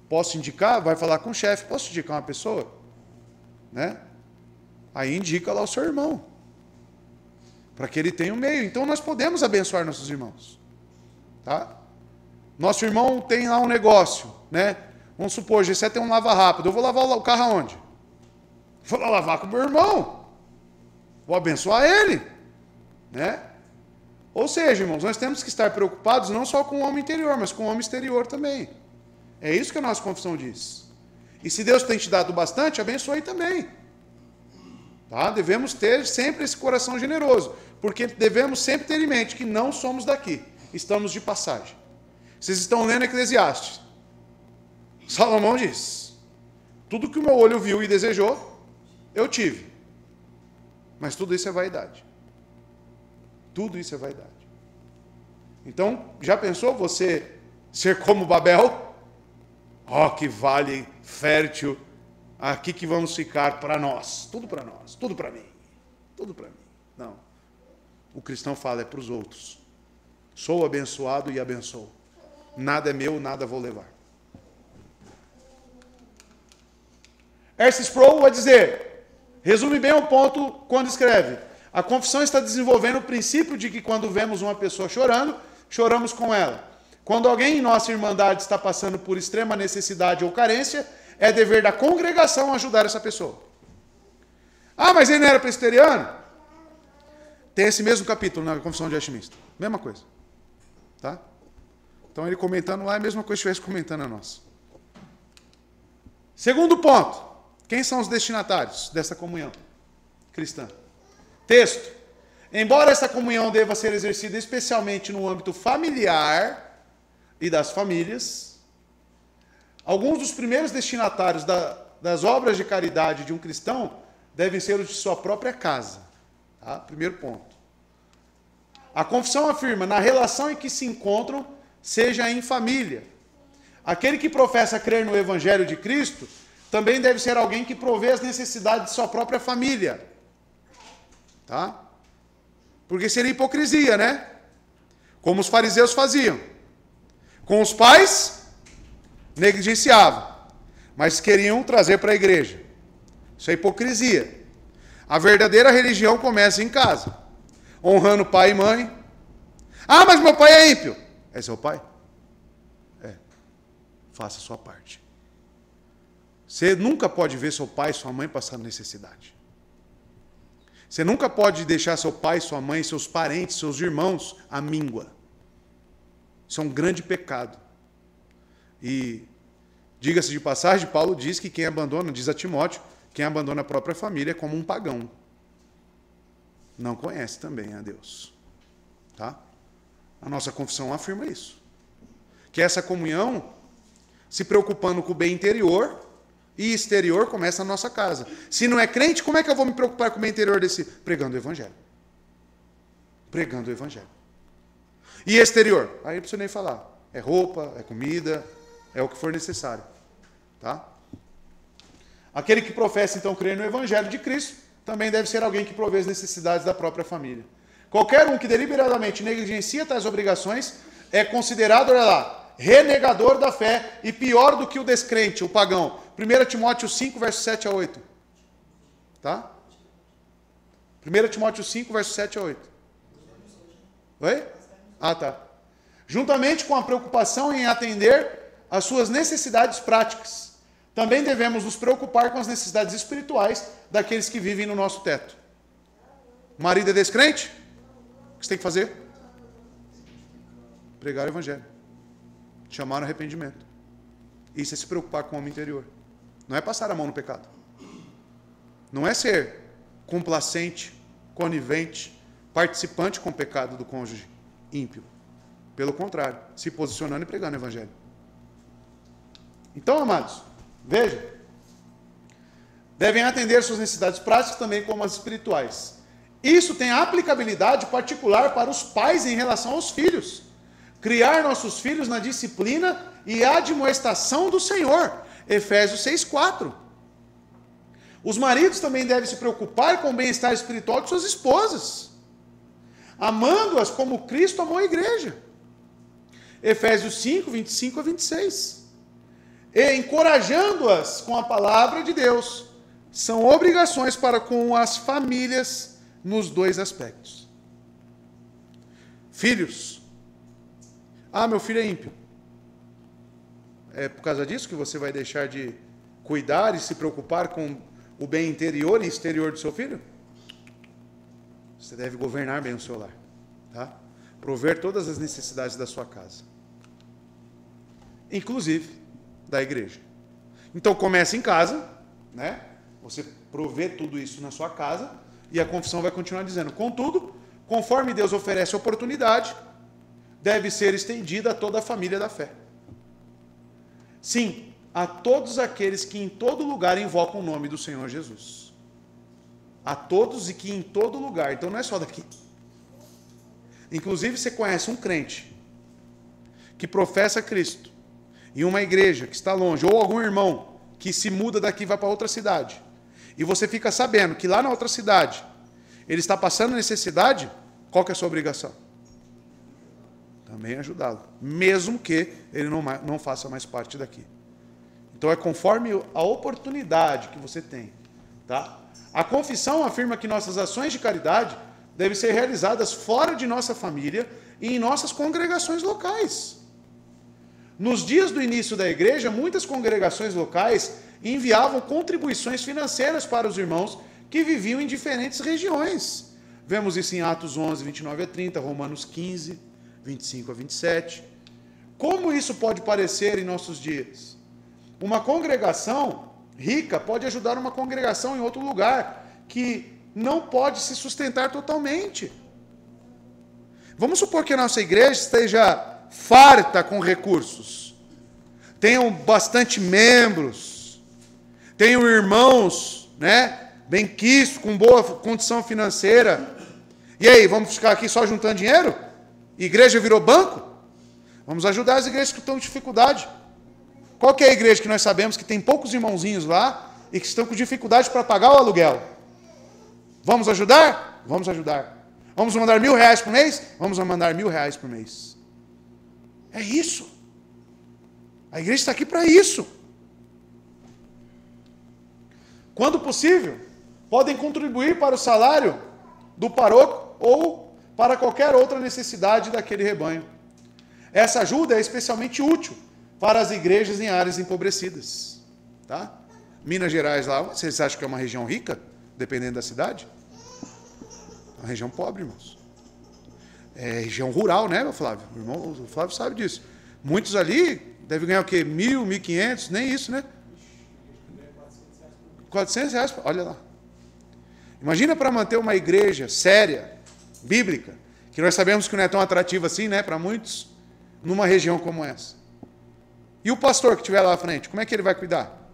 Posso indicar? Vai falar com o chefe. Posso indicar uma pessoa? Né? Aí indica lá o seu irmão, para que ele tenha um meio. Então nós podemos abençoar nossos irmãos. Tá? Nosso irmão tem lá um negócio, né? Vamos supor, Gessé tem um lava-rápido. Eu vou lavar o carro aonde? Vou lá lavar com o meu irmão. Vou abençoar ele. Né? Ou seja, irmãos, nós temos que estar preocupados não só com o homem interior, mas com o homem exterior também. É isso que a nossa confissão diz. E se Deus tem te dado bastante, abençoe também. Tá? Devemos ter sempre esse coração generoso, porque devemos sempre ter em mente que não somos daqui, estamos de passagem. Vocês estão lendo Eclesiastes. Salomão diz: tudo que o meu olho viu e desejou, eu tive. Mas tudo isso é vaidade. Tudo isso é vaidade. Então, já pensou você ser como Babel? Ó, que vale fértil, aqui que vamos ficar para nós, tudo para nós, tudo para mim, tudo para mim. Não. O cristão fala, é para os outros. Sou abençoado e abençoo. Nada é meu, nada vou levar. R.C. Sproul vai dizer, resume bem o ponto quando escreve: a confissão está desenvolvendo o princípio de que quando vemos uma pessoa chorando, choramos com ela. Quando alguém em nossa irmandade está passando por extrema necessidade ou carência, é dever da congregação ajudar essa pessoa. Ah, mas ele não era presbiteriano? Tem esse mesmo capítulo na Confissão de Westminster. Mesma coisa. Tá? Então ele comentando lá é a mesma coisa que estivesse comentando a nossa. Segundo ponto. Quem são os destinatários dessa comunhão cristã? Texto. Embora essa comunhão deva ser exercida especialmente no âmbito familiar e das famílias, alguns dos primeiros destinatários das obras de caridade de um cristão devem ser os de sua própria casa. Tá? Primeiro ponto. A confissão afirma, na relação em que se encontram, seja em família. Aquele que professa crer no Evangelho de Cristo também deve ser alguém que provê as necessidades de sua própria família. Tá? Porque seria hipocrisia, né? Como os fariseus faziam. Com os pais, negligenciavam, mas queriam trazer para a igreja. Isso é hipocrisia. A verdadeira religião começa em casa, honrando pai e mãe. Ah, mas meu pai é ímpio. É seu pai? É. Faça a sua parte. Você nunca pode ver seu pai e sua mãe passando necessidade. Você nunca pode deixar seu pai, sua mãe, seus parentes, seus irmãos à míngua. Isso é um grande pecado. E, diga-se de passagem, Paulo diz que quem abandona, diz a Timóteo, quem abandona a própria família é como um pagão. Não conhece também a Deus. Tá? A nossa confissão afirma isso. Que essa comunhão, se preocupando com o bem interior e exterior, começa na nossa casa. Se não é crente, como é que eu vou me preocupar com o bem interior desse? Pregando o Evangelho. Pregando o Evangelho. E exterior? Aí não preciso nem falar. É roupa, é comida, é o que for necessário. Tá? Aquele que professa, então, crer no Evangelho de Cristo, também deve ser alguém que provê as necessidades da própria família. Qualquer um que deliberadamente negligencia tais obrigações é considerado, olha lá, renegador da fé e pior do que o descrente, o pagão. 1 Timóteo 5, versos 7 a 8. Tá? 1 Timóteo 5, versos 7 a 8. Oi? Ah, tá. Juntamente com a preocupação em atender às suas necessidades práticas, também devemos nos preocupar com as necessidades espirituais daqueles que vivem no nosso teto. O marido é descrente? O que você tem que fazer? Pregar o Evangelho. Chamar o arrependimento. Isso é se preocupar com o homem interior. Não é passar a mão no pecado. Não é ser complacente, conivente, participante com o pecado do cônjuge ímpio. Pelo contrário, se posicionando e pregando o Evangelho. Então, amados, vejam, devem atender suas necessidades práticas também como as espirituais. Isso tem aplicabilidade particular para os pais em relação aos filhos. Criar nossos filhos na disciplina e admoestação do Senhor. Efésios 6,4. Os maridos também devem se preocupar com o bem-estar espiritual de suas esposas, amando-as como Cristo amou a igreja. Efésios 5, 25 a 26. E encorajando-as com a palavra de Deus. São obrigações para com as famílias nos dois aspectos. Filhos, Ah, meu filho é ímpio. É por causa disso que você vai deixar de cuidar e se preocupar com o bem interior e exterior do seu filho? Você deve governar bem o seu lar, tá? Prover todas as necessidades da sua casa, inclusive da igreja. Então começa em casa, né? Você provê tudo isso na sua casa e a confissão vai continuar dizendo: contudo, conforme Deus oferece oportunidade, deve ser estendida a toda a família da fé. Sim, a todos aqueles que em todo lugar invocam o nome do Senhor Jesus. A todos e que em todo lugar. Então não é só daqui. Inclusive você conhece um crente que professa Cristo em uma igreja que está longe, ou algum irmão que se muda daqui e vai para outra cidade, e você fica sabendo que lá na outra cidade ele está passando necessidade, qual que é a sua obrigação? Também ajudá-lo, mesmo que ele não faça mais parte daqui. Então é conforme a oportunidade que você tem, tá? A confissão afirma que nossas ações de caridade devem ser realizadas fora de nossa família e em nossas congregações locais. Nos dias do início da igreja, muitas congregações locais enviavam contribuições financeiras para os irmãos que viviam em diferentes regiões. Vemos isso em Atos 11, 29 a 30, Romanos 15, 25 a 27. Como isso pode parecer em nossos dias? Uma congregação rica pode ajudar uma congregação em outro lugar que não pode se sustentar totalmente. Vamos supor que a nossa igreja esteja farta com recursos, tenham bastante membros, tenham irmãos, né, benquistos, com boa condição financeira. E aí, vamos ficar aqui só juntando dinheiro? Igreja virou banco? Vamos ajudar as igrejas que estão com dificuldade. Qual que é a igreja que nós sabemos que tem poucos irmãozinhos lá e que estão com dificuldade para pagar o aluguel? Vamos ajudar? Vamos ajudar. Vamos mandar R$1.000 por mês? Vamos mandar R$1.000 por mês. É isso. A igreja está aqui para isso. Quando possível, podem contribuir para o salário do paróquio ou para qualquer outra necessidade daquele rebanho. Essa ajuda é especialmente útil para as igrejas em áreas empobrecidas. Tá? Minas Gerais lá, vocês acham que é uma região rica, dependendo da cidade? É uma região pobre, irmãos. É região rural, né, meu Flávio? O irmão o Flávio sabe disso. Muitos ali devem ganhar o quê? 1.000, 1.500, nem isso, né? R$400, olha lá. Imagina para manter uma igreja séria, bíblica, que nós sabemos que não é tão atrativa assim, né, para muitos, numa região como essa. E o pastor que estiver lá à frente, como é que ele vai cuidar?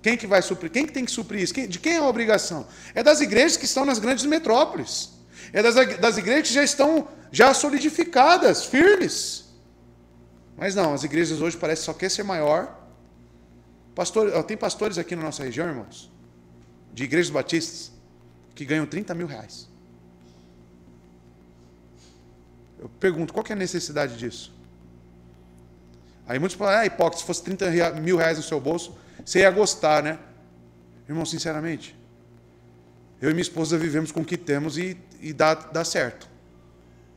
Quem que vai suprir? Quem que tem que suprir isso? De quem é a obrigação? É das igrejas que estão nas grandes metrópoles. É das igrejas que já estão solidificadas, firmes. Mas não, as igrejas hoje parecem só quer ser maior. Tem pastores aqui na nossa região, irmãos, de igrejas batistas, que ganham R$30.000. Eu pergunto, qual que é a necessidade disso? Aí muitos falam, hipócrita, se fosse R$30.000 no seu bolso, você ia gostar, né? Irmão, sinceramente, eu e minha esposa vivemos com o que temos e dá certo.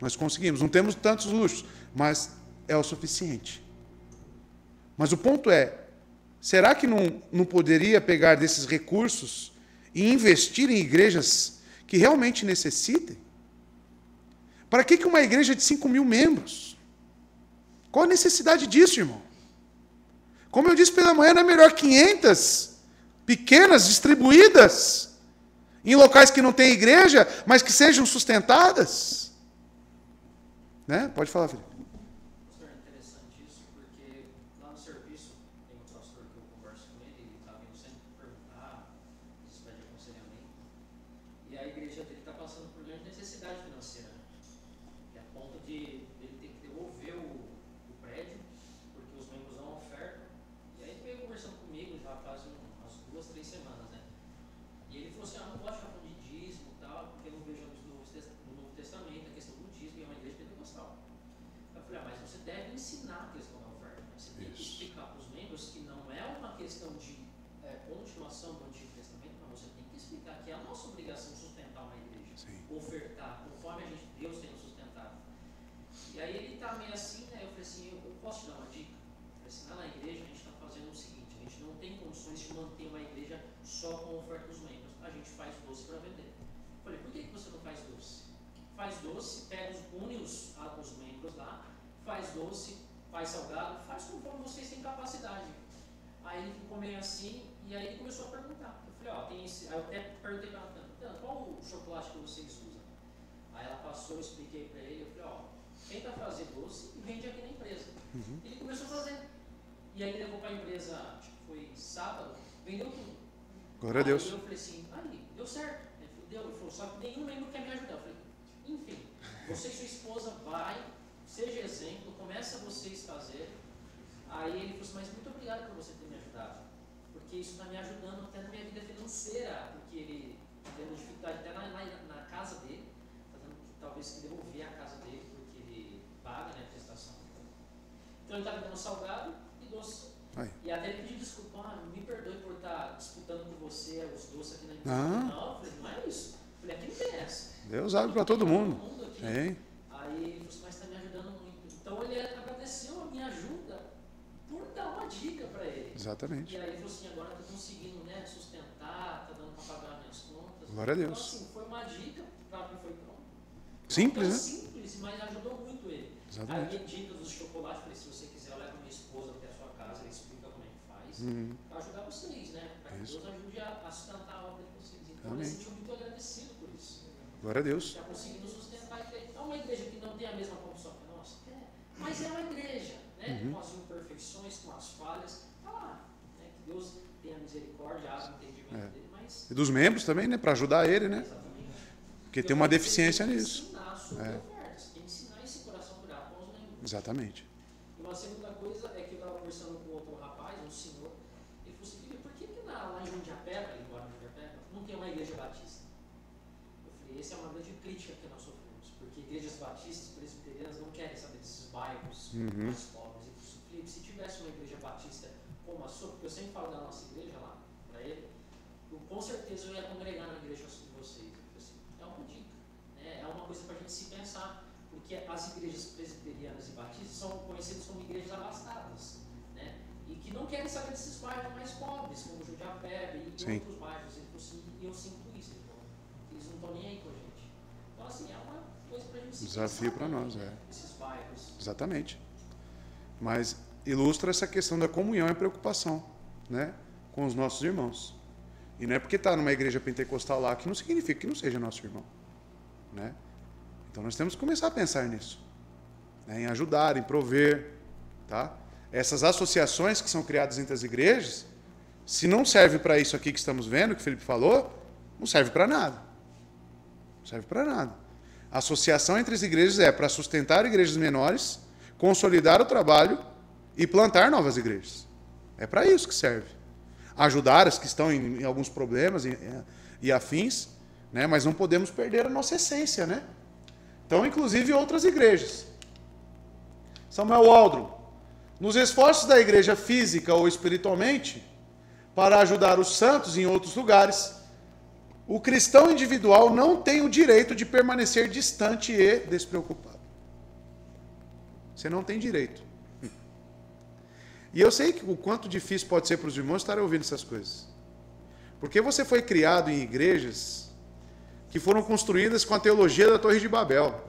Nós conseguimos. Não temos tantos luxos, mas é o suficiente. Mas o ponto é, será que não poderia pegar desses recursos e investir em igrejas que realmente necessitem? Para que uma igreja de 5.000 membros? Qual a necessidade disso, irmão? Como eu disse pela manhã, não é melhor 500 pequenas, distribuídas, em locais que não tem igreja, mas que sejam sustentadas? Né? Pode falar, Felipe. Pastor, é interessante isso, porque lá no serviço tem um pastor que eu converso com ele, ele está vindo sempre perguntar, se pede aconselhamento, e a igreja dele está passando por grande necessidade financeira, né? E a ponto de ele ter que devolver o prédio, porque os membros dão oferta. E aí ele veio conversando comigo já faz umas 2, 3 semanas, né? E ele falou assim, não gosto de falar de dízimo e tal, porque eu não vejo no Novo Testamento a questão do dízimo, e é uma igreja pentecostal. Eu falei, mas você deve ensinar a questão da oferta, né? Você tem que explicar para os membros que não é uma questão de continuação do Antigo Testamento, mas você tem que explicar que é a nossa obrigação sustentar uma igreja. Sim. Ofertar, conforme Deus tem nos sustentado. E E aí ele tá meio assim, né? Eu falei assim, eu posso te dar uma dica? Eu falei assim, lá na igreja a gente está fazendo o seguinte, a gente não tem condições de manter uma igreja só com oferta dos membros. A gente faz doce para vender. Eu falei, por que você não faz doce? Faz doce, pega une os membros lá, faz doce, faz salgado, faz conforme vocês têm capacidade. Aí ele ficou meio assim, e aí ele começou a perguntar. Eu falei, ó, tem esse. Aí eu até perguntei para ela, qual o chocolate que vocês usam? Aí ela passou, eu expliquei para ele, eu falei, ó, tenta fazer doce e vende aqui na empresa. Ele começou a fazer. E aí ele levou para a empresa, acho que foi sábado, vendeu tudo. Glória a Deus. Aí eu falei assim, aí, deu certo. Ele falou, só que nenhum membro quer me ajudar. Eu falei, enfim, você e sua esposa vai, seja exemplo, começa vocês a fazer. Aí ele falou assim, mas muito obrigado por você ter me ajudado, porque isso está me ajudando até na minha vida financeira, porque ele está tendo dificuldade até na casa dele, está tendo talvez que devolver a casa dele, porque ele paga, né, a prestação. Então ele está me dando salgado e doce. Aí. E até ele pediu desculpa, me perdoe por estar disputando com você os doces aqui na empresa. Ah. Não, eu falei, não é isso. Eu falei, aqui não tem essa. Deus abre para todo mundo. Aqui. Hein? Aí ele falou assim, mas está me ajudando muito. Então ele agradeceu a minha ajuda por dar uma dica para ele. Exatamente. E aí ele falou assim, agora estou conseguindo, né, sustentar, está dando para pagar minhas contas. Glória a Deus. Então assim, foi uma dica, para mim foi pronto. Simples, né? Simples, mas ajudou muito ele. Exatamente. Aí a dica dos chocolates, falei, se você quiser, eu levo minha esposa até a sua casa, ele explica como é que faz, para ajudar vocês, né? Para que Deus ajude a sustentar a obra de vocês. Então ele se sentiu muito agradecido por isso. Glória a Deus. Está conseguindo sustentar a igreja. É uma igreja que não tem a mesma condição que a nossa, mas é uma igreja, né? Com as imperfeições, com as falhas. Está lá, né? Que Deus tenha misericórdia, abra o entendimento dele, mas... E dos membros também, né? Para ajudar ele, né? Exatamente. Porque tem uma deficiência nisso. Ensinar sobre ofertas, tem que ensinar esse coração grato aos membros. Exatamente. E uma segunda coisa é que eu estava conversando com outro rapaz, um senhor, ele falou assim, por que lá em Jundiapeba, ele mora em Jundiapeba, não tem uma igreja batista? Eu falei, essa é uma grande crítica que nós sofremos, porque igrejas batistas, presbiterianas, não querem saber desses bairros mais pobres. Eu falei, Felipe, se tivesse uma igreja batista como a sua, porque eu sempre falo da nossa igreja lá, para ele, com certeza eu ia congregar na igreja de vocês. Eu falei assim, é uma dica, né? É uma coisa para a gente se pensar, porque as igrejas presbiterianas e batistas são conhecidas como igrejas abastadas, né? E que não querem saber desses bairros mais pobres, como Jundiapeba e outros bairros. E eu sinto isso, então, eles não estão nem aí com a gente. Então, assim, é uma coisa para a gente se Desafio para nós, esses bairros. Exatamente. Mas ilustra essa questão da comunhão e preocupação, né? Com os nossos irmãos. E não é porque está numa igreja pentecostal lá que não significa que não seja nosso irmão, né? Então nós temos que começar a pensar nisso, né? Em ajudar, em prover, tá? Essas associações que são criadas entre as igrejas, se não serve para isso aqui que estamos vendo, que o Felipe falou, não serve para nada. Não serve para nada. A associação entre as igrejas é para sustentar igrejas menores, consolidar o trabalho e plantar novas igrejas. É para isso que serve. Ajudar as que estão em alguns problemas e afins, né? Mas não podemos perder a nossa essência, né? Então, inclusive outras igrejas. Samuel Waldron, nos esforços da igreja física ou espiritualmente, para ajudar os santos em outros lugares, o cristão individual não tem o direito de permanecer distante e despreocupado. Você não tem direito. E eu sei que o quanto difícil pode ser para os irmãos estarem ouvindo essas coisas. Porque você foi criado em igrejas que foram construídas com a teologia da Torre de Babel.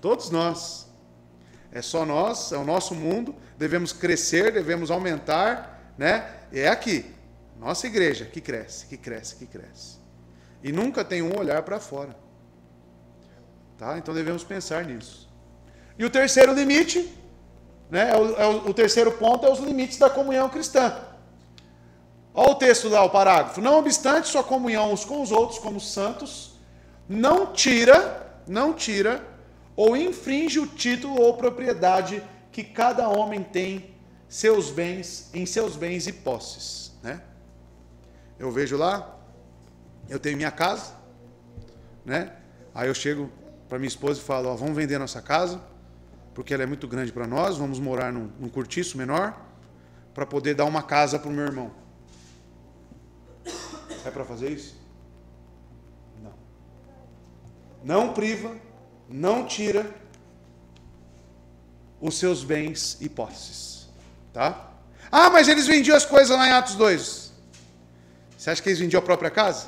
Todos nós. É só nós, é o nosso mundo, devemos crescer, devemos aumentar, né? E é aqui, nossa igreja, que cresce, que cresce, que cresce. E nunca tem um olhar para fora. Tá? Então devemos pensar nisso. E o terceiro limite, né? O terceiro ponto é os limites da comunhão cristã. Olha o texto lá, o parágrafo. Não obstante sua comunhão uns com os outros como santos, não tira ou infringe o título ou propriedade que cada homem tem em seus bens e posses, né? Eu vejo lá, eu tenho minha casa, né? Aí eu chego para minha esposa e falo, ó, vamos vender nossa casa, porque ela é muito grande para nós, vamos morar num cortiço menor, para poder dar uma casa para o meu irmão. É para fazer isso? Não. Não priva não tira os seus bens e posses. Tá? Ah, mas eles vendiam as coisas lá em Atos 2. Você acha que eles vendiam a própria casa?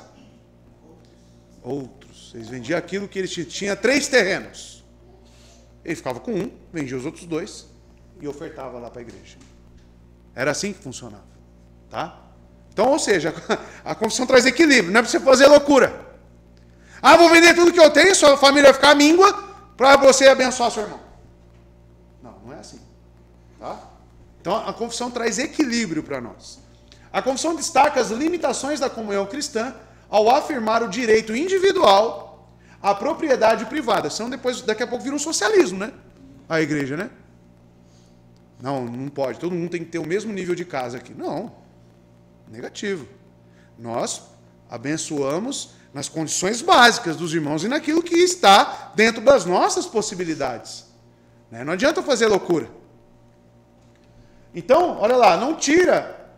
Outros. Eles vendiam aquilo que eles tinham. Tinha 3 terrenos. Ele ficava com um, vendia os outros 2 e ofertava lá para a igreja. Era assim que funcionava. Tá? Então, ou seja, a confissão traz equilíbrio. Não é para você fazer loucura. Ah, vou vender tudo que eu tenho, sua família vai ficar míngua para você abençoar seu irmão. Não, não é assim. Tá? Então, a confissão traz equilíbrio para nós. A confissão destaca as limitações da comunhão cristã ao afirmar o direito individual à propriedade privada. Senão depois, daqui a pouco vira um socialismo, né? A igreja, né? Não, não pode. Todo mundo tem que ter o mesmo nível de casa aqui. Não. Negativo. Nós abençoamos nas condições básicas dos irmãos e naquilo que está dentro das nossas possibilidades. Não adianta fazer loucura. Então, olha lá, não tira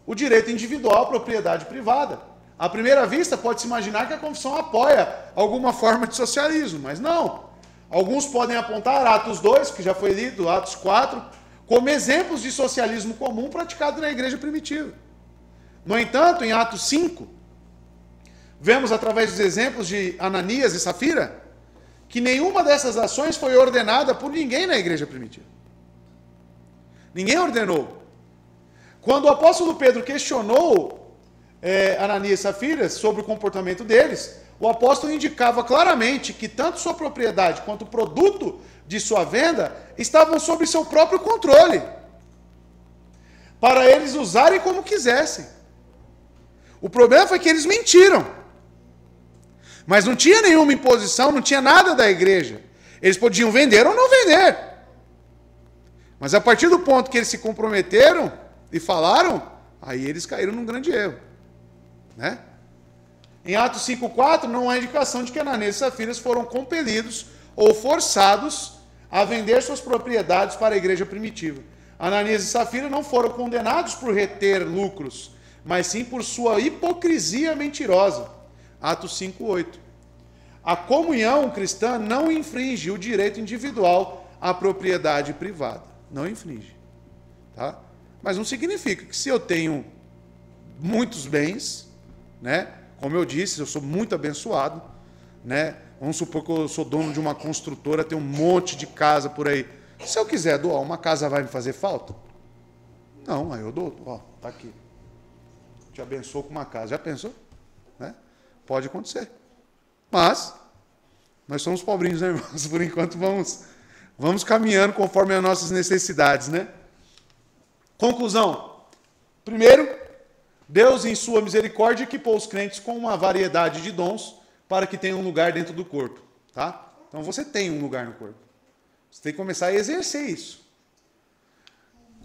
o direito individual à propriedade privada. À primeira vista, pode-se imaginar que a confissão apoia alguma forma de socialismo, mas não. Alguns podem apontar Atos 2, que já foi lido, Atos 4, como exemplos de socialismo comum praticado na igreja primitiva. No entanto, em Atos 5, vemos através dos exemplos de Ananias e Safira, que nenhuma dessas ações foi ordenada por ninguém na igreja primitiva. Ninguém ordenou. Quando o apóstolo Pedro questionou Ananias e Safira sobre o comportamento deles, o apóstolo indicava claramente que tanto sua propriedade quanto o produto de sua venda estavam sob seu próprio controle, para eles usarem como quisessem. O problema foi que eles mentiram. Mas não tinha nenhuma imposição, não tinha nada da igreja. Eles podiam vender ou não vender. Mas a partir do ponto que eles se comprometeram e falaram, aí eles caíram num grande erro. Né? Em Atos 5,4 não há indicação de que Ananias e Safira foram compelidos ou forçados a vender suas propriedades para a igreja primitiva. Ananias e Safira não foram condenados por reter lucros, mas sim por sua hipocrisia mentirosa. Atos 5,8. A comunhão cristã não infringe o direito individual à propriedade privada. Não infringe. Tá? Mas não significa que se eu tenho muitos bens, né? Como eu disse, eu sou muito abençoado, né? Vamos supor que eu sou dono de uma construtora, tenho um monte de casa por aí. Se eu quiser doar, uma casa vai me fazer falta? Não, aí eu dou. Ó, tá aqui. Te abençoo com uma casa. Já pensou? Né? Pode acontecer. Mas nós somos pobrinhos, né, irmãos? Por enquanto vamos caminhando conforme as nossas necessidades, né? Conclusão. Primeiro, Deus, em sua misericórdia, equipou os crentes com uma variedade de dons para que tenham um lugar dentro do corpo. Tá? Então você tem um lugar no corpo. Você tem que começar a exercer isso.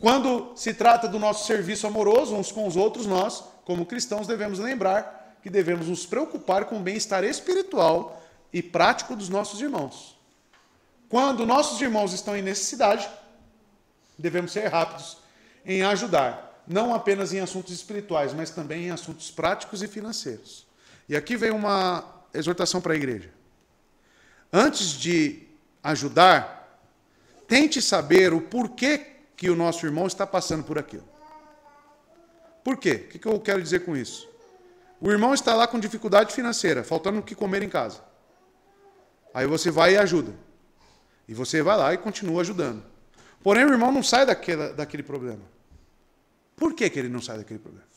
Quando se trata do nosso serviço amoroso uns com os outros, nós, como cristãos, devemos lembrar que devemos nos preocupar com o bem-estar espiritual e prático dos nossos irmãos. Quando nossos irmãos estão em necessidade, devemos ser rápidos em ajudar, não apenas em assuntos espirituais, mas também em assuntos práticos e financeiros. E aqui vem uma exortação para a igreja. Antes de ajudar, tente saber o porquê que o nosso irmão está passando por aquilo. Por quê? O que eu quero dizer com isso? O irmão está lá com dificuldade financeira, faltando o que comer em casa. Aí você vai e ajuda. E você vai lá e continua ajudando. Porém, o irmão não sai daquele problema. Por que ele não sai daquele problema?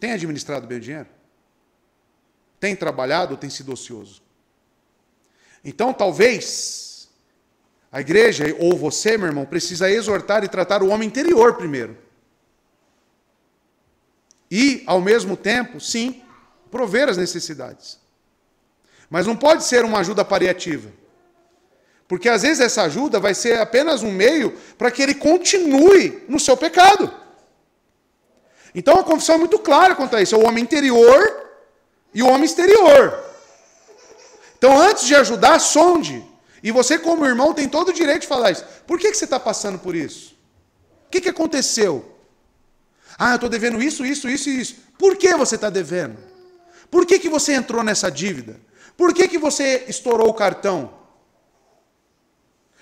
Tem administrado bem o dinheiro? Tem trabalhado ou tem sido ocioso? Então, talvez, a igreja, ou você, meu irmão, precisa exortar e tratar o homem interior primeiro. E, ao mesmo tempo, sim, prover as necessidades. Mas não pode ser uma ajuda paliativa. Porque, às vezes, essa ajuda vai ser apenas um meio para que ele continue no seu pecado. Então, a confissão é muito clara quanto a isso. É o homem interior e o homem exterior. Então, antes de ajudar, sonde. E você, como irmão, tem todo o direito de falar isso. Por que você está passando por isso? O que aconteceu? Ah, eu estou devendo isso, isso, isso e isso. Por que você está devendo? Por que você entrou nessa dívida? Por que você estourou o cartão?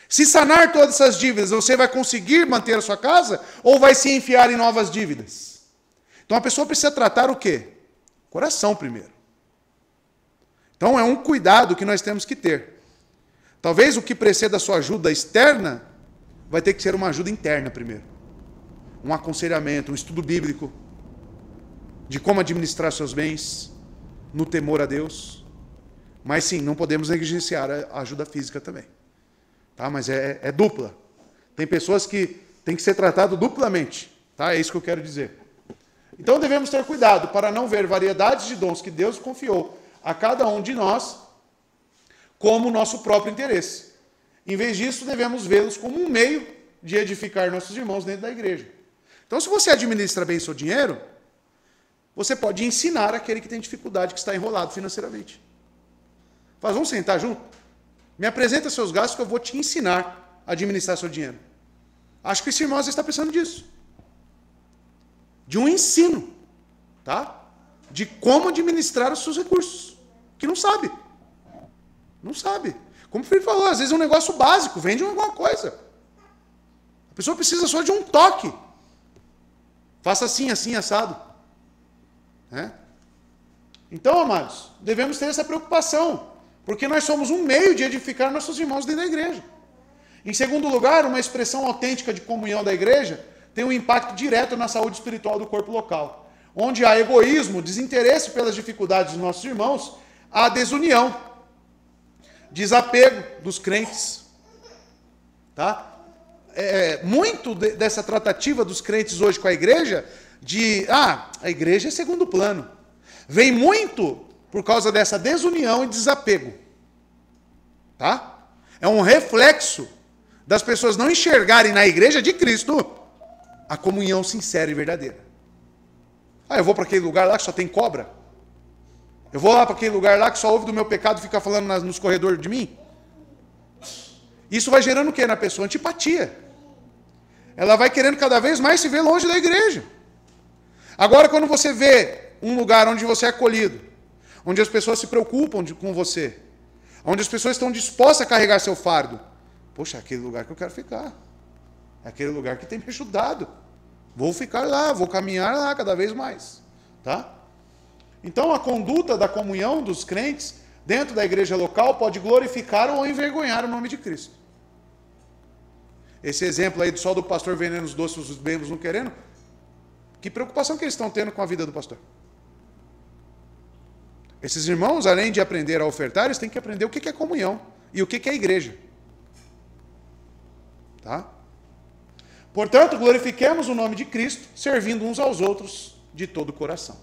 Se sanar todas essas dívidas, você vai conseguir manter a sua casa ou vai se enfiar em novas dívidas? Então a pessoa precisa tratar o quê? Coração primeiro. Então é um cuidado que nós temos que ter. Talvez o que preceda a sua ajuda externa vai ter que ser uma ajuda interna primeiro. Um aconselhamento, um estudo bíblico de como administrar seus bens no temor a Deus. Mas sim, não podemos negligenciar a ajuda física também. Tá? Mas é dupla. Tem pessoas que têm que ser tratado duplamente. Tá? É isso que eu quero dizer. Então devemos ter cuidado para não ver variedades de dons que Deus confiou a cada um de nós como nosso próprio interesse. Em vez disso, devemos vê-los como um meio de edificar nossos irmãos dentro da igreja. Então, se você administra bem seu dinheiro, você pode ensinar aquele que tem dificuldade, que está enrolado financeiramente. Faz, vamos sentar junto? Me apresenta seus gastos que eu vou te ensinar a administrar seu dinheiro. Acho que esse irmão às vezes está precisando disso. De um ensino, tá? De como administrar os seus recursos. Que não sabe. Não sabe. Como o Felipe falou, às vezes é um negócio básico, vende alguma coisa. A pessoa precisa só de um toque. Faça assim, assim, assado. Né? Então, amados, devemos ter essa preocupação, porque nós somos um meio de edificar nossos irmãos dentro da igreja. Em segundo lugar, uma expressão autêntica de comunhão da igreja tem um impacto direto na saúde espiritual do corpo local. Onde há egoísmo, desinteresse pelas dificuldades dos nossos irmãos, há desunião, desapego dos crentes. Tá? Muito dessa tratativa dos crentes hoje com a igreja, a igreja é segundo plano. Vem muito por causa dessa desunião e desapego. Tá? É um reflexo das pessoas não enxergarem na igreja de Cristo a comunhão sincera e verdadeira. Eu vou para aquele lugar lá que só tem cobra? Eu vou lá para aquele lugar lá que só ouve do meu pecado e fica falando nos corredores de mim? Isso vai gerando o que na pessoa? Antipatia. Ela vai querendo cada vez mais se ver longe da igreja. Agora, quando você vê um lugar onde você é acolhido, onde as pessoas se preocupam com você, onde as pessoas estão dispostas a carregar seu fardo, poxa, é aquele lugar que eu quero ficar. É aquele lugar que tem me ajudado. Vou ficar lá, vou caminhar lá cada vez mais. Tá? Então, a conduta da comunhão dos crentes dentro da igreja local pode glorificar ou envergonhar o nome de Cristo. Esse exemplo aí só do pastor vendendo os doces, os membros não querendo, que preocupação que eles estão tendo com a vida do pastor? Esses irmãos, além de aprender a ofertar, eles têm que aprender o que é comunhão e o que é igreja. Tá? Portanto, glorifiquemos o nome de Cristo, servindo uns aos outros de todo o coração.